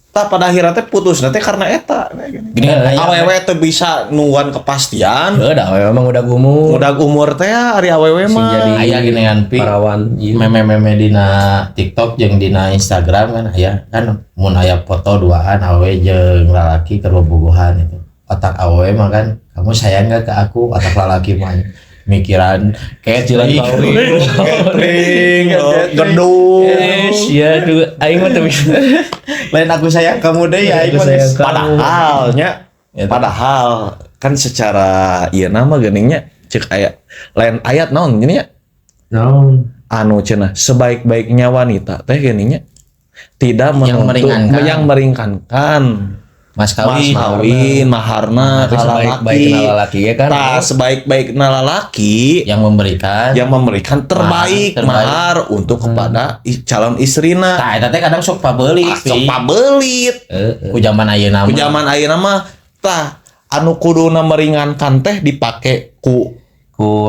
Tah pada akhirnya teh putus nanti karena eta. Gini kan Awewe teh bisa nungguan kepastian. Heuh da memang udah umur. Udah umur teh ari awewe mah. jadi aya gini kan pi parawan ieu. meme-meme dina TikTok jeung dina Instagram kan aya kan mun aya foto duaan awewe jeung lalaki keur bobogohan itu. Otak awewe mah kan kamu sayang gak ke aku, otak lalaki mah mikiran catering, gedung. Iya tuh aing mah teu bisa. lain aku sayang kamu deh ya, Aku sayang kamu. Padahal kan secara ieu nama geuningnya cek aya lain ayat naon gini nya Naon? anu cenah sebaik-baiknya wanita teh geuningnya tidak menuntut yang meringankan mas mas kawin. kawin maharna Tapi sebaik-baikna lalaki ya kan. Tah sebaik-baikna lalaki yang memberikan terbaik mahar untuk kepada calon istrina. Tah eta teh kadang sok pabelit Sok pabelit. ku zaman ayeuna Ku zaman ayeuna mah tah anu kuduna meringankan teh dipake ku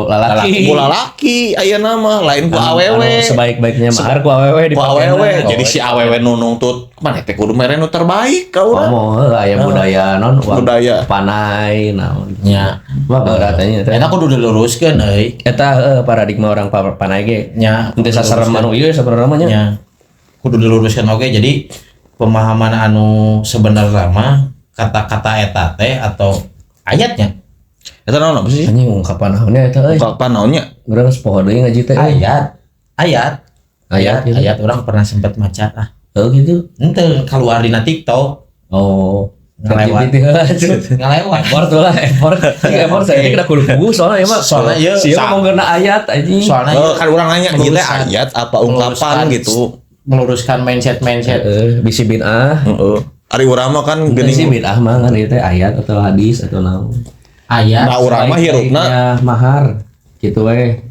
lalaki. lalaki ayeuna mah lain ku awewe. Sebaik-baiknya mahar ku awewe Ku dipakena. awewe. Jadi si awewe nu nuntut mana teh kudu mere nu terbaik ka urang. Ngomong aya budaya non Budaya. panai naon. nya. Wah beratnya eta. Eta kudu diluruskeun euy. Eta paradigma orang panai ge. Nya Teu sasarem anu ieu sabarana nya. nya kudu diluruskan oke. Jadi pemahaman anu sebenarnya mah kata-kata eta teh atau ayatnya Eta naon apa sih? Anjing ungkapan naonnya eta euy. Ungkapan naonnya? Urang geus poho deui ngaji teh. ayat orang pernah sempat maca Oh gitu. ente keluar dina TikTok Oh. ngelewat Effort lah, effort saya kira kudu soalnya emang Soalnya ieu siapa mau kena ayat anjing. soalnya Oh, kan urang nanya ieu teh meluruskan- ayat apa ungkapan gitu. meluruskan mindset Bisi bid'ah. Heeh. Ari urang mah kan Bisi geuning bid'ah mah kan itu ayat atau hadis atau naon. ayat nah urang mah hirupna. Baik-baiknya mahar gitu we.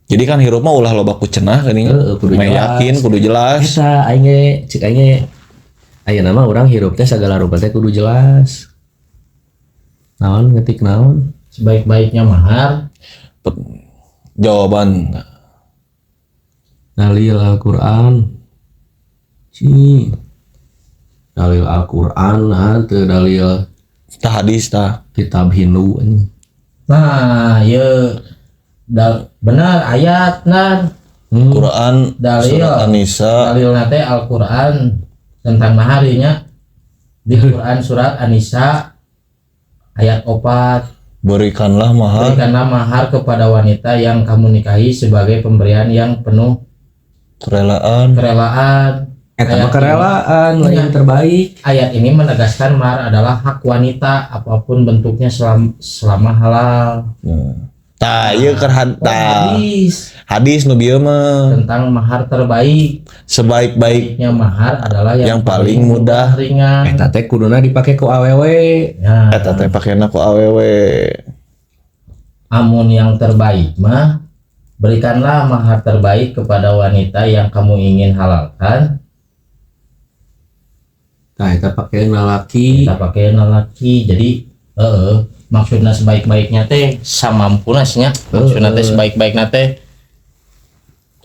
Jadi kan hirup mah ulah loba ku cenah geuning. Kudu Meh jelas. yakin kudu jelas. Eta aing ge cik aing ge ayeuna mah urang hirup teh segala rupa teh kudu jelas. Naon ngetik naon? sebaik-baiknya mahar Jawaban Dalil Al-Qur'an. Dalil Al-Qur'an nah teu dalil tah hadis tah. kitab Hindu anjing. nah ya benar ayat nah Quran Dalil. surat An-Nisa dalil nate Al-Qur'an tentang mahar nya di Quran surat An-Nisa ayat 4 berikanlah mahar berikanlah mahar kepada wanita yang kamu nikahi sebagai pemberian yang penuh kerelaan. Eta mah Ayat kerelaan lah Iya. yang terbaik. Ayat ini menegaskan mahar adalah hak wanita apapun bentuknya selama halal. Nah. Tah ieu keur hadis nu bieu mah tentang mahar terbaik. sebaik-baik Nya mahar adalah yang paling mudah. ringan. Eta teh kuduna dipake ku awewe. Ya, eta teh pakena ku awewe. amun yang terbaik mah berikanlah mahar terbaik kepada wanita yang kamu ingin halalkan. Nah, eta pake lalaki. Kita pakai laki. Jadi maksudnya sebaik-baiknya teh samampuna nya. Maksudnya teh sebaik-baiknya teh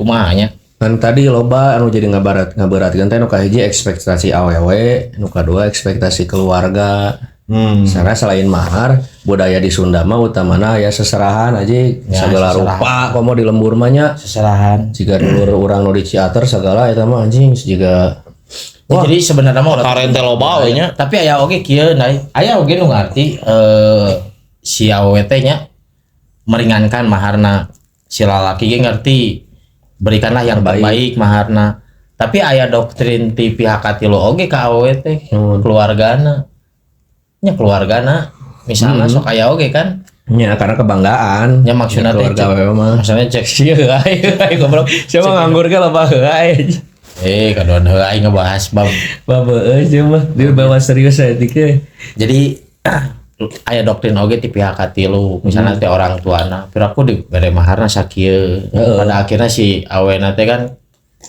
kumaha nya? Kan tadi loba anu jadi ngaberatkeun teh nu kahiji ekspektasi awewe, nu kadua ekspektasi keluarga. Karena selain mahar, budaya di Sunda mah utamana ya seserahan aja segala seserahan. rupa komo di lembur mah nya. Seserahan. Jika dulur urang nu di Ciater segala eta mah anjing juga. Ya, jadi sebenarnya mah Karen teh loba we nya. tapi aya oge kieu aya oge nu ngarti si awewe teh nya meringankan maharna. Si lalaki ge ngerti berikanlah yang terbaik maharna. Tapi aya doktrin ti pihak katilu oge ka awewe teh keluargana. Nya keluargana misalnya sok aya oge kan. Ya karena kebanggaan. Ya maksudna teh keluarga we mah. maksudnya cek Sia ae goblok. Siapa nganggur ge loba ae. kadoan heuh aing ngebahas bab. Babeueun sia mah dia bawa serius saeutik teh. Jadi aya doktrin oge ti pihak katilu misalnya teh orang tuana piraku dibere maharna sakieu pada akhirnya si awena teh kan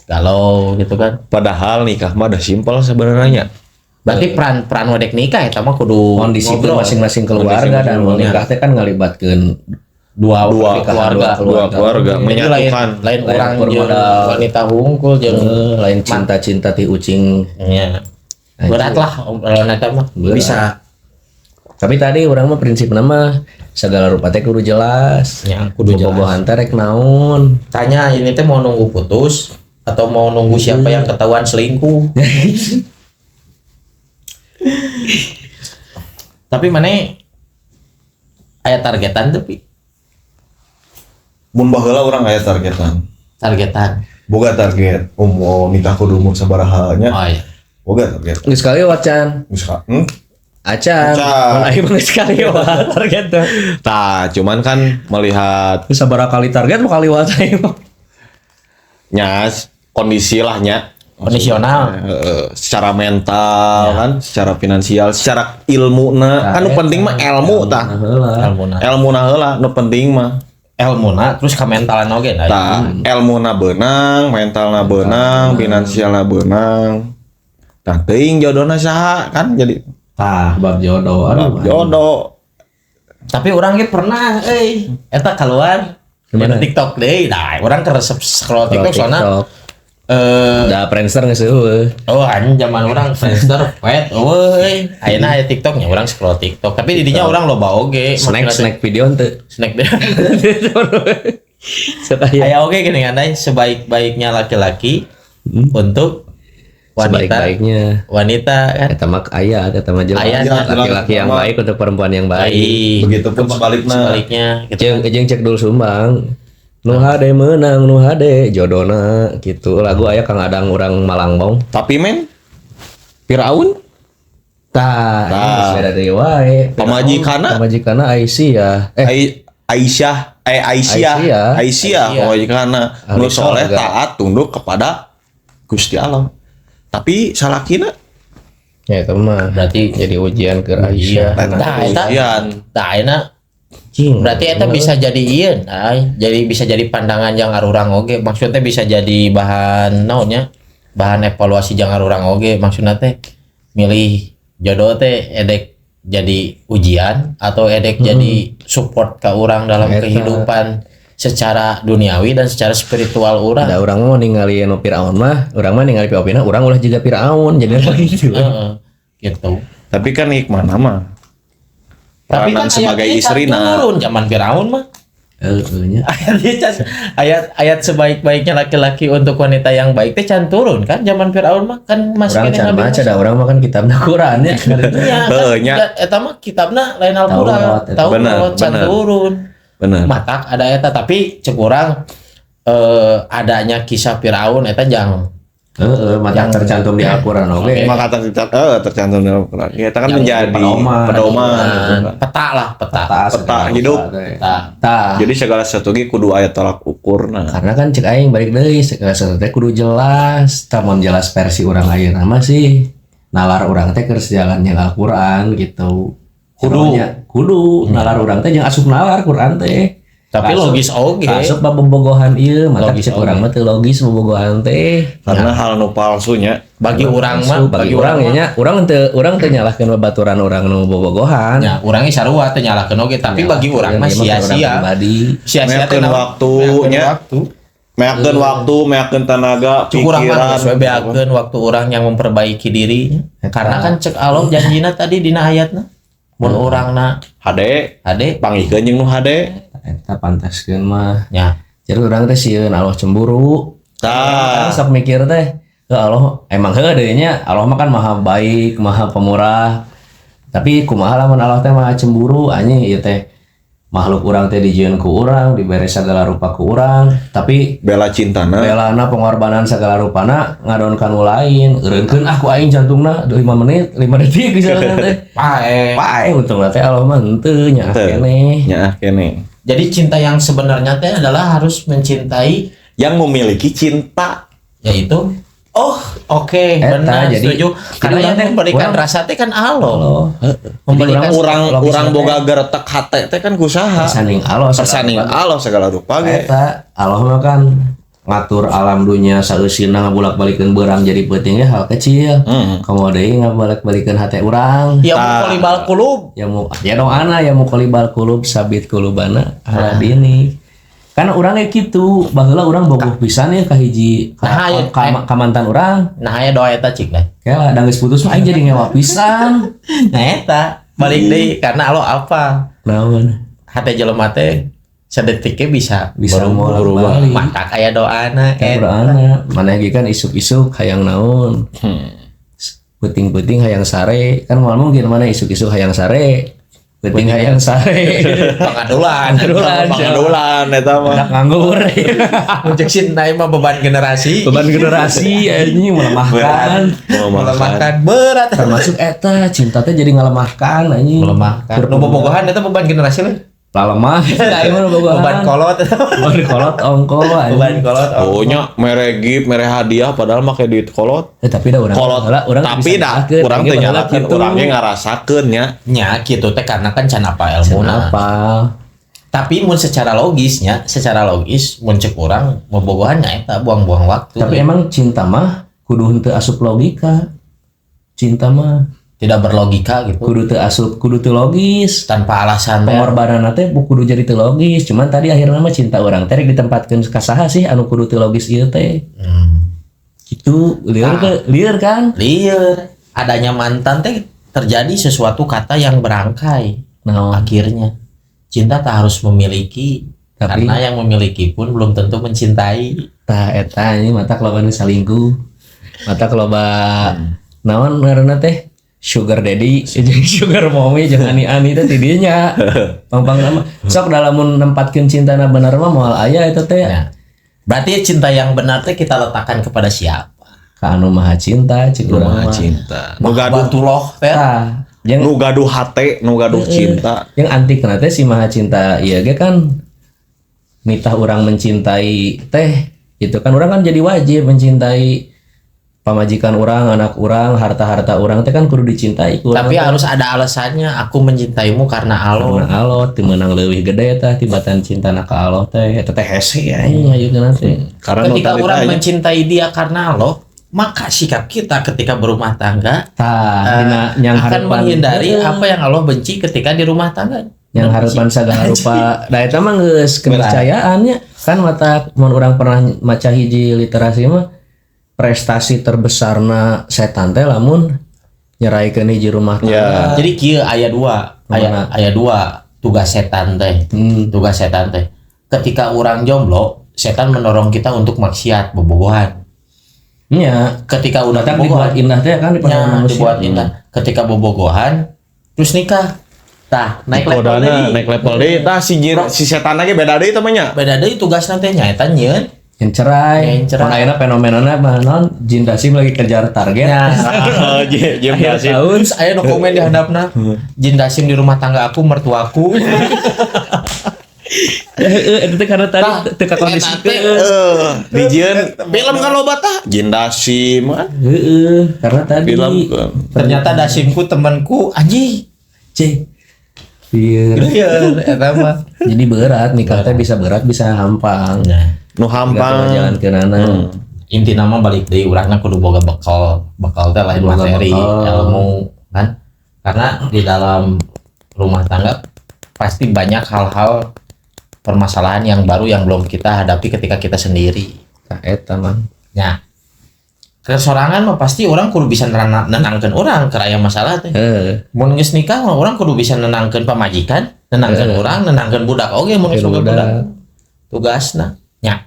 galau gitu kan. Padahal nikah mah udah simpel sebenarnya. Berarti peran wedek nikah eta mah kudu Kondisi ngobrol. masing-masing keluarga dan nikah teh kan ngalibatkeun dua keluarga. keluarga Jadi menyatukan. lain Lain orang ukur jeung modal. wanita hungkul jeung lain cinta-cinta ti ucing. nya berat lah obrolan eta mah Berat. bisa Tapi tadi orang mah prinsip nama segala rupa teh kudu jelas. ya kudu jelas. Bobogohan teh rek naon. Tanya ini teh mau nunggu putus atau mau nunggu siapa yang ketahuan selingkuh. Tapi mana aya targetan tapi Mun baheula urang aya targetan. targetan. Boga target mau nikah kudu umur sabaraha nya. Oh iya. Boga target. Geus sekali wacan. Misalkan Acan. Acan. Mun aing geus sekali wa target teh. Tah, cuman kan melihat Geus sabaraha kali target mau kali wacan. nya kondisi lah nya. Kondisional. Secara mental kan, secara finansial, secara ilmuna kan nu penting mah ilmu tah. Elmuna. Ilmuna heula nu penting mah. Elmuna terus ka mentalan oge da. Tah, ilmuna beunang, mentalna beunang, finansialna beunang. Tah teuing jodohna saha kan jadi Tah, bab jodoh. Aduh. jodoh. Tapi orang ge pernah eta keluar Gimana? di TikTok deui. Nah, orang keresep scroll TikTok soalnya Da Friendster geus eueuh. oh anjing zaman orang Friendster wet euy ayeuna aya TikToknya orang scroll TikTok tapi didinya orang loba oge Snack video henteu. snack deh Sekaya aya oge gini kan sebaik-baiknya laki-laki untuk wanita sebaik-baiknya. wanita kan Eta mah aya, eta mah jelas. Aya, Laki-laki yang baik untuk perempuan yang baik. Begitupun sebaliknya. gitu. Jeung cek dulu sumbang. Nu hade menang, nu hade jodona gitu. Lagu aya Kang Adang urang Malangbong. Tapi men Firaun Tah, Tah. beda deui wae. Pamajikanna? Pamajikanna Aisyah. Aisyah Aisyah. pamajikanna Ahli nu soleh surga. taat tunduk kepada Gusti Allah. Tapi salakina Ya itu mah Berarti jadi ujian ke Aisyah. Tah eta ujian. tah ayeuna berarti eta bisa jadi ieu jadi bisa jadi pandangan yang arurang oge maksudnya bisa jadi bahan naonnya bahan evaluasi jeung arurang oge maksudna teh milih jodoh teh edek jadi ujian atau edek jadi support ke orang dalam Eta. kehidupan secara duniawi dan secara spiritual orang. Ada orang mau ningali anu Firaun mah, orang mah ningali Pina, orang ulah juga Firaun jadi gitu. Gitu. Tapi kan hikmah nama. Tapi kan sebagai ayatnya istri can nah. turun zaman Firaun mah. Nya. Ayat sebaik-baiknya laki-laki untuk wanita yang baik teh can turun kan zaman Firaun mah kan masih Orang kena can Nabi baca Musa. da orang mah kan kitabna Quran ya. Iya, nya. kan, eta mah kitabna lain Al-Qur'an. Taurat, eta. Taurat can Bener. turun. Bener. Matak ada eta tapi cek urang adanya kisah Firaun eta jang Yang tercantum di Al-Qur'an oke. Maka tercantum dalam Al-Quran. Kita kan Yang menjadi pedoman. pedoman gitu kan. Peta lah, peta. Peta hidup. Peta. Jadi segala sesuatu ge kudu aya tolak ukurna. Karena kan cek aing balik deui segala sesuatu teh kudu jelas. Tamun jelas versi urang ayeuna mah sih nalar urang teh keur sejalan jeung Al-Qur'an gitu. Kudu nalar urang teh jeung asup nalar Qur'an teh. Tapi logis oge. Asup bobogohan ieu mata Logis cek urang mah teu logis bobogohan teh. Karena hal nu palsunya Bagi orang mah, bagi urang nya urang teu nyalahkeun babaturan urang nu bobogohan. Ya, urangnya sarua teh nyalakeun oge, tapi bagi urang mah sia-sia. Sia-sia teh meyakeun waktunya, meyakeun waktu, meyakeun tenaga, Cuk urang mah pikiran. beakeun waktu urang yang memperbaiki diri. Karena kan cek Allah janjina tadi dina ayatna. Mun urangna Hade, ade pangikeun jeung nu hade. Eta pantaskeun mah. nya. Jadi urang teh sieun Allah cemburu. Tah. Sok mikir teh, Allah emang deui nya Allah mah kan maha baik, maha pemurah. Tapi kumaha lamun Allah teh maha cemburu anjing ieu teh makhluk urang teh dijieun ku urang, dibere sagala rupa ku urang, tapi Bela cintana. belana pengorbanan segala rupana ngadon kanu lain. Eureunkeun aku aing jantungna 5 menit, 5 detik misalnya teh. Pae untungna teh Allah mah henteu nya keneh. Nya kene. Jadi cinta yang sebenarnya teh adalah harus mencintai, Yang memiliki cinta. yaitu oke, Eta, benar, jadi- setuju. Karena jadi yang urang teh- memberikan urang- rasa teh kan Allah. Allah. Memberikan Urang boga geretek hate teh kan kusaha. Persanding Allah Persanding Allah segala rupa ge. Eta Allah mah kan ngatur alam dunia saeusina ngabulak-balikeun beurang jadi penting hal kecil. Kamu deui ngabulak-balikeun hate urang. Ya mukolibal kulub. Ya doana ya muqallibal qulub sabit qulubana ala dini. Karena urang ge kitu, baheula urang bogoh pisan ya ka hiji ka mantan urang. Nah aya doa eta cik lah. Kayak da geus putus mah aing jadi ngewa pisan. Nah eta balik deui karena Allah apa? Naon? Hate jelema teh sadetiknya bisa Berubah. mata kayak doana Urang mana ge kan isuk-isuk hayang naon. Puting-puting hayang sare kan moal mungkin mana isuk-isuk hayang sare. Puting hayang sare. pengadulan Pangadulan eta mah. Anak nganggur. Ujek cinta mah beban generasi Beban generasi anjing melemahkan. melemahkan berat Termasuk eta cinta teh jadi ngalemahkan anjing. melemahkan nu bobogohan eta beban generasi lah Lemah. Aing mah bogohan. beban kolot Beban kolot ongko anjing. beban kolot Oh nya mere gift, mere hadiah padahal make duit kolot. Tapi da urang. Kolot. Tapi dah urang teh nyalakeun urang ge ngarasakeun nya. nya gitu teh karena kan can apa ilmuna Kenapa? tapi mun secara logisnya mun cek urang bobogohan nya eta buang-buang waktu Tapi emang cinta mah kudu henteu asup logika. Cinta mah tidak berlogika gitu kudu teu asup, kudu teu logis. tanpa alasan teh. Pengorbanan teh kudu jadi teu logis. Cuman tadi akhirnya mah cinta urang teh rek ditempatkeun ka saha sih anu kudu teu logis ieu teh. Gitu, lieur kan? Liar adanya mantan teh terjadi sesuatu kata yang berangkai Nah, akhirnya cinta tak harus memiliki Tapi- karena yang memiliki pun belum tentu mencintai tah eta ini mata keloba nu salingkuh. Mata keloba naon ngaranna teh? Sugar daddy, jeung sugar mommy jeung ani-ani teh ti dieu nya. Pang-pang nama. Sok da lamun nempatkeun cintana bener mah moal aya eta teh. ya. Berarti cinta yang benar teh kita letakkan kepada siapa? Ka anu maha cinta, cik urang mah. Cinta. Nu gaduh Mahabatullah teh. Tah, yang nu gaduh hate, nu gaduh cinta. yang antik teh si maha cinta ieu ge kan nitah urang mencintai teh itu kan orang kan jadi wajib mencintai pamajikan orang, anak orang, harta-harta orang teh kan kudu dicintai ku Tapi urang. harus ada alasannya. Aku mencintaimu karena Allah. Karena Allah teu meunang leuwih gede tah tibatan cintana ka Allah teh eta teh hese aing ayeuna teh. Karena nu Ketika tadi orang tanya. mencintai dia karena Allah, maka sikap kita ketika berumah tangga Tah dina nyang akan harapan menghindari apa yang Allah benci ketika di rumah tangga. yang harapan sagala rupa da eta mah geus keniscayaannya kan mata mun urang pernah maca hiji literasi mah prestasi terbesarna setan teh lamun nyeraikeun hiji rumah tangga. Ya. Jadi kieu aya dua, aya dua tugas setan teh. Tugas setan teh. Ketika orang jomblo, setan mendorong kita untuk maksiat, bobogohan. Iya, Ketika udah kan dibuat indah teh kan ya, dibuat indah. Ketika bobogohan, terus nikah. Tah, naik level deui. Naik level deui tah si setan ge beda deui teh mah nya. Beda deui tugas nanti nyaeta nyieun yang cerai. Yang cerai. Makanya fenomenanya mah non Jin Dasim lagi kejar target. Ya. Jim Akhir Dasim. tahun Saya no komen di hadapna. Jin Dasim di rumah tangga aku, mertuaku. itu teh karena tadi teu kondisi Dijieun film kan loba tah. Jin Dasim kan. karena tadi Film kan. Ternyata Dasimku temanku anjing. cek Iya. Eta mah. Jadi berat nikah teh bisa berat bisa hampang. Nu hampang. Jalan ke nana. Inti nama balik deui urangna kudu boga bekal teh lain Boga materi, bekal. ilmu kan. Karena di dalam rumah tangga pasti banyak hal-hal permasalahan yang baru yang belum kita hadapi ketika kita sendiri. Tah eta mah. Ya. Kesorangan mah pasti orang kudu bisa nenangkeun urang ke aya masalah teh. Mun geus nikah mah urang kudu bisa nenangkeun pamajikan, nenangkeun urang, nenangkeun budak oge mun geus boga budak. Tugasna. Ya.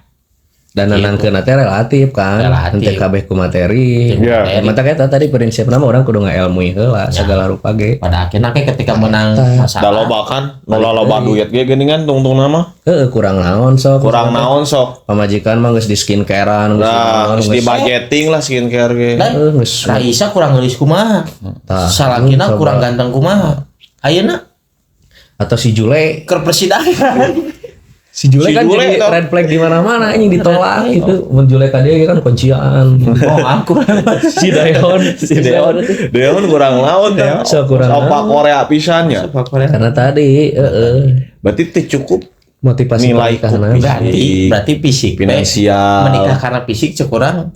Dan nenangkeun teh relatif kan. Relatif. Henteu kabeh ku materi. Ya. Mata eta tadi prinsipna mah urang kudu ngaelmui heula segala rupa ge. Pada akhirnya ketika menang Da masalah loba kan, nu loba duit ge geuningan tungtung nama. Kurang naon sok. Kurang naon sok. Pamajikan mah geus di skincarean Nah, geus di budgeting lah skincare ge. geus Raisa kurang gelis kumaha. Tah, Salakina coba. kurang ganteng kumaha. Ayeuna atau si Jule keur persidangan. si Jule Si kan Jule jadi tau. red flag di mana-mana ini ditolak itu mun Jule ka dia kan kuncian Oh, aku. si Daeon Deon kurang naon teh. So, kurang Opa naon. Korea pisan ya. karena tadi Berarti teh cukup motivasi nilai pernikahan Berarti fisik teh. finansial. Menikah karena fisik cek urang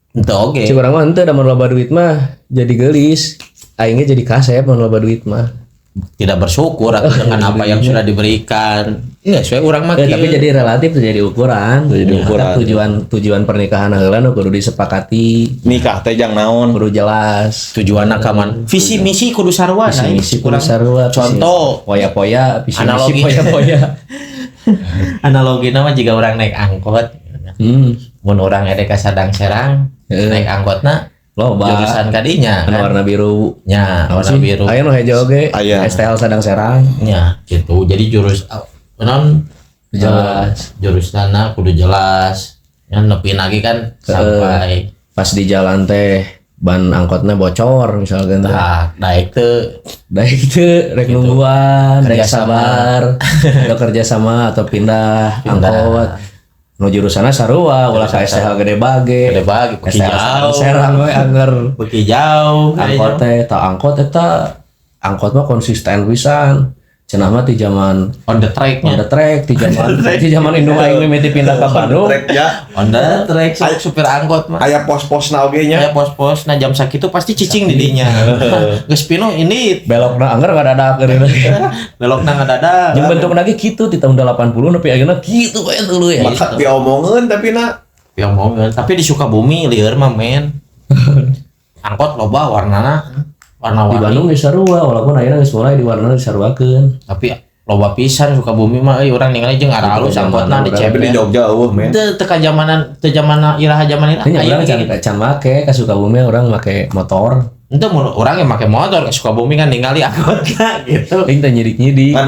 ente oge. si kurang mah henteu da mun loba duit mah jadi geulis aingnya jadi kasep mun loba duit mah Tidak bersyukur atau dengan apa yang sudah diberikan. Iya, sesuai urang mah tapi kieu. jadi relatif tuh jadi ukuran Jadi ukuran. tujuan pernikahan heula nu kudu disepakati Nikah teh jang naon. kudu jelas tujuanna ka man. Visi misi kudu sarua visi misi kudu kurang. sarua Contoh poya-poya visi misi Analogi. poya-poya analogina mah jika orang naik angkot. Mun orang ede ka Sadang Serang, naik angkotna loba jurusan kadinya anu kan. warna biru Nya, warna sih? biru. Aya nu hejo oge Aya. STL Sadang Serang Nya, gitu. Jadi non Jelas. jurusanna kudu jelas. Yang nepi lagi kan sampai pas di jalan teh ban angkotnya bocor misalkan teh daek teu da itu rek nungguan rek Kerja sama. sabar udah kerja sama atau pindah angkot nu jurusanna sarua ulah ka STH gede bage gede bagi beki STH jauh. Serang we anger Beki jauh. angkot teh angkot eta angkot mah konsisten pisan cenah mah ti zaman On the on track-nya. the track ti zaman indung aing mimiti pindah ka Bandung Trek ya. On the track supir angkot mah. Aya pos-pos na oge nya. Kayak pos-pos nah jam sakitu pasti cicing di dinya. Geus pino ini belokna anger ngadadak geureuna belokna ngadadak. jeung bentuk lagi kitu ti tahun 80 nepi ayeuna kitu we tuluy ya Maka diomongeun tapi na Ya omongan, tapi di Sukabumi lieur mah men. Angkot loba warnana di warna-warni. Bandung geus sarua walaupun ayeuna geus mulai di warna disaruakeun Tapi loba pisan Sukabumi mah urang ningali jeung ara alus angkotna di tapi di Cepen. Jogja eueuh men. Teu teu zamanan iraha zaman Ini iraha. orang can make ka Sukabumi orang make motor. Ente urang yang make motor ke Sukabumi kan ningali angkotna gitu. Aing teh nyidik-nyidik. Kan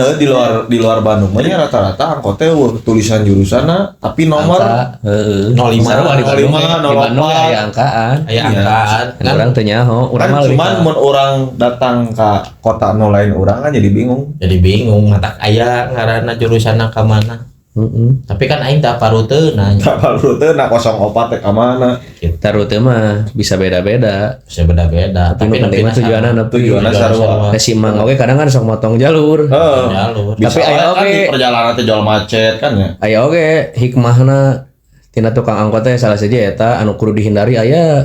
di luar Bandung mah nya rata-rata angkot teh eueuh tulisan jurusanna tapi nomor Angka, heeh. 05, Sarua di Bandung. 05, Di Bandung 04. aya angkaan. Aya angkaan Kan kan orang teu nyaho, urang kan mah leuwih cuman ka- mun orang datang ke kota nu lain urang kan jadi bingung. jadi bingung matak aya ngaranna jurusanna ka mana. Heeh. Tapi kan aing teu aparuteuna. Kapal rute na 04 teh ka mana? Kita rute mah bisa beda-beda. Bisa beda-beda. Tapi nu penting mah tujuanna nepi. Tujuanna sarua. Nah, si Mang oge kadang kan sok motong jalur. Heeh. jalur. Bisa Tapi aya kan oge. di perjalanan teh jual macet kan ya. Aya oge hikmahna tina tukang angkot teh salah saja eta anu kudu dihindari aya.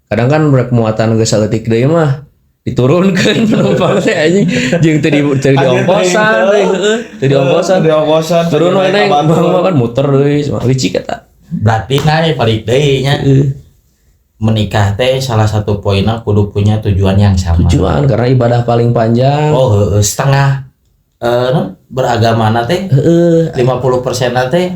Kadang kan rek muatan geus saeutik deui mah diturunkeun penumpang teh anjing jeung teu diongkosan deui heueuh teu diongkosan Di ongkosan. turun we naik mah kan muter deui licik eta Berarti naik balik deui nya. Menikah teh salah satu poinnya kudu punya tujuan yang sama. tujuan karena ibadah paling panjang Oh, setengah beragamana teh heeh 50% teh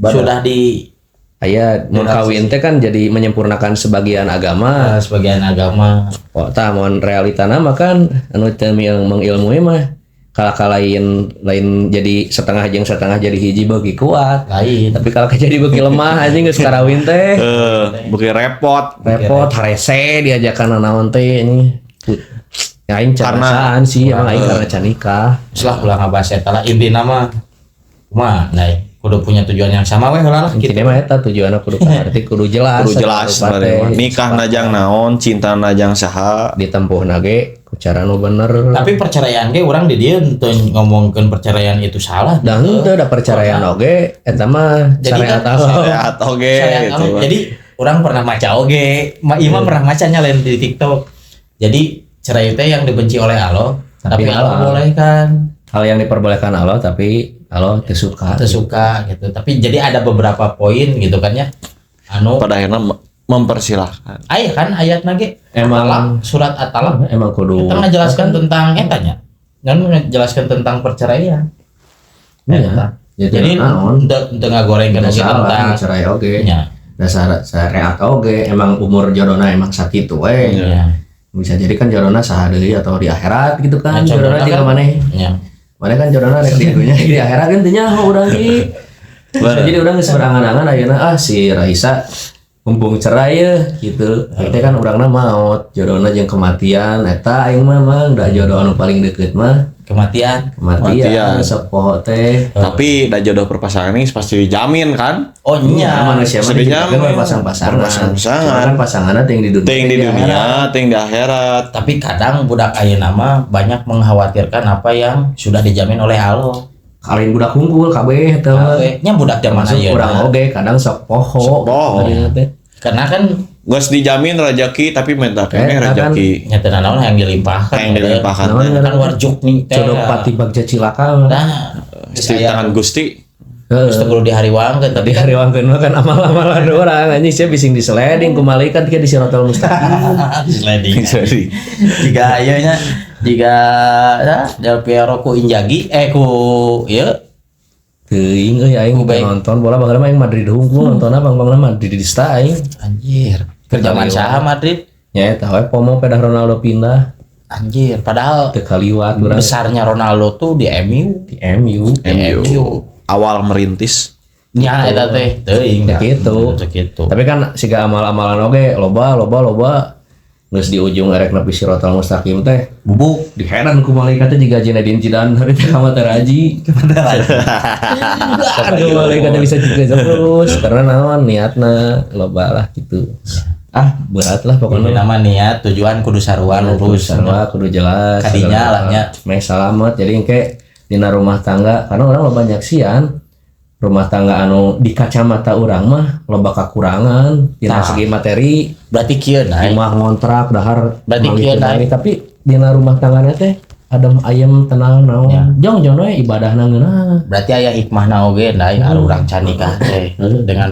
sudah di aya mun kawin teh kan jadi menyempurnakan sebagian agama sebagian agama. oh tah mun realitana mah kan anu teu mengilmui mah lain jadi setengah jeung setengah jadi hiji beuki kuat. Lain. Tapi kalau jadi beuki lemah anjing geus karawin teh. Beuki repot. Repot harese diajakan naon teh ini. Aing carasaan sih emang aing karena can nikah. Setelah ulah ngabahas eta lah intina mah kumaha kudu punya tujuan yang sama we heula lah Intinya gitu. mah eta tujuanna kudu arti kudu jelas. Kudu jelas sarupa teh. nikah najang naon, cinta najang saha. Ditempuhna ge ku cara nu bener. Tapi perceraian ge urang di dieu teu ngomongkeun perceraian itu salah. Da henteu da perceraian oge eta mah Jadi syariat kan- Allah. Syariat oge Syariat gitu. Allah. Jadi orang pernah maca oge, Imam pernah macanya lain di TikTok. Jadi cerai teh yang dibenci oleh Allah, tapi Allah Allah. bolehkan. Hal yang diperbolehkan Allah tapi Allah teu suka. Teu suka gitu. Tapi jadi ada beberapa poin gitu kan ya. Anu Pada akhirnya mempersilahkan. aya kan ayatna ge Emang- At-Talaq, surat At-Talaq Emang kudu kita ngajelaskan tentang etanya. Dan ngajelaskan tentang perceraian. Iya. Eta. Jadi Jadi naon? teu ngagorengkeun oge tentang cerai oge. nya. Dasar syariat oge emang umur jodona emang sakitu we. Nya. Bisa jadi kan jodona saha deui atau di akhirat gitu kan. Ya, Jodona contohna juga kan- maneh. Nya. Mana kan jodona rek di dunia di akhirat kan teu nyaho urang ki. Jadi urang geus berangan-angan ayeuna si Raisa mumpung cerai ya gitu. Kita kan urangna maot, jodona jeung kematian eta aing mah da jodoh anu paling deukeut mah Kematian. kematian sapoho teh. Tapi da jodoh perpasangan ini pasti dijamin kan? Oh Ya, nya. manusia mah Sedihnya diciptakeun mah berpasang-pasangan. berpasang-pasangan. Cuma kan pasanganna teh yang di dunia. Ting di dunia, ting di akhirat. Tapi kadang budak ayeuna mah banyak mengkhawatirkan apa yang sudah dijamin oleh Allah. Kalian budak hungkul kabeh eta mah. Nya budak zaman Termasuk urang ayeuna. oge kadang sok poho. Sok poho. Tadinya teh. Karena kan Geus dijamin rezeki tapi minta kene Eta kan rezeki. nyata naon yang dilimpahkan. Yang dilimpahkan. Naon Kan warjuk nih teh. jodoh pati bagja cilaka. Nah, Istri tangan Gusti. Terus kudu dihariwangkeun Tadi tapi kan hari wangkeun mah kan amal-amalan orang anjing sia bising diseleding ku malaikat ke di siratal mustaqim. sliding. Jadi Jika aya nya jika Del Piero ku Injagi ku ieu Teuing euy aing Baik. nonton bola bakal mah aing Madrid hungkul nontonna bang-bangna Madridista aing. anjir. Kerjaan saha Madrid? Nya eta we pomo pedah Ronaldo pindah Anjir, padahal teu kaliwat urang besarnya Ronaldo tuh di MU. di MU. MU awal merintis. Nya eta teh teuing Ya gitu. Gitu. Tapi kan siga amal-amalan oge loba geus di ujung erek nepi siratal mustaqim teh Bubuk. diheran ku malaikat teh jiga Zinedine Zidane hari teh ka Mataraji. Kan ku malaikat teh bisa juga terus karena naon niatna loba lah gitu. Berat lah Ini pokoknya. nama niat tujuan kudu saruan urus Sarwa kudu jelas. Kadinya lah nya. Meh salamet jadi engke dina rumah tangga karena orang lo banyak sian rumah tangga anu di kacamata orang mah loba kakurangan dina Nah. segi materi Berarti kieu naik. rumah ngontrak dahar Berarti mangit kieu teu naik. naik. Tapi dina rumah tangganya teh adem ayem tenang naon Ya. jong we ibadahna ngeunah. Berarti aya hikmahna oge naik anu urang can nikah teh dengan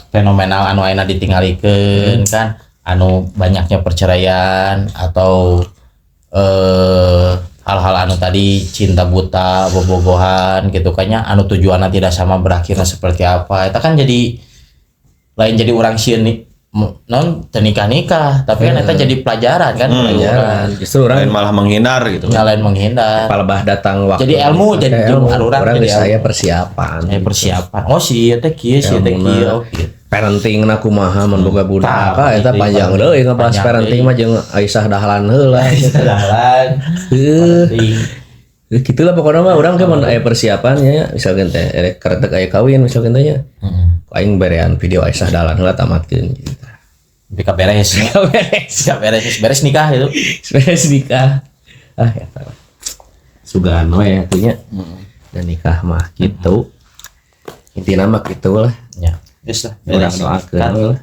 fenomenal anu ayeuna ditinggalikeun kan anu banyaknya perceraian atau hal-hal anu tadi cinta buta bobogohan gitu kayaknya anu tujuannya tidak sama berakhirnya seperti apa itu kan jadi lain jadi orang sieun nih non nikah tapi kan itu jadi pelajaran kan Pelajaran justru Lain orang malah menghindar gitu. lain menghindar palebah datang waktu Jadi ilmu, jadi Pakai ilmu. ilmu. Orang Orang jadi geus aya persiapan persiapan oh si teh kieu si teh Ilmuna. kieu oke parenting na kumaha mun boga budak Tah, eta itu panjang parenting. deui ngebahas Panjang parenting deui. mah jeung Aisyah dahlan heula jalan gitu lah pokoknya mah urang ge mun aya persiapannya ya misalkan teh erek karek aya kawin misalkan teh nya aing berean video Aisyah dahlan heula tamatkeun gitu. Bika beres beres nikah itu Beres nikah eta lah sugan we atunya dan nikah mah gitu intina mah gitu lah ya geus lah urang beres doakeun nikah. we lah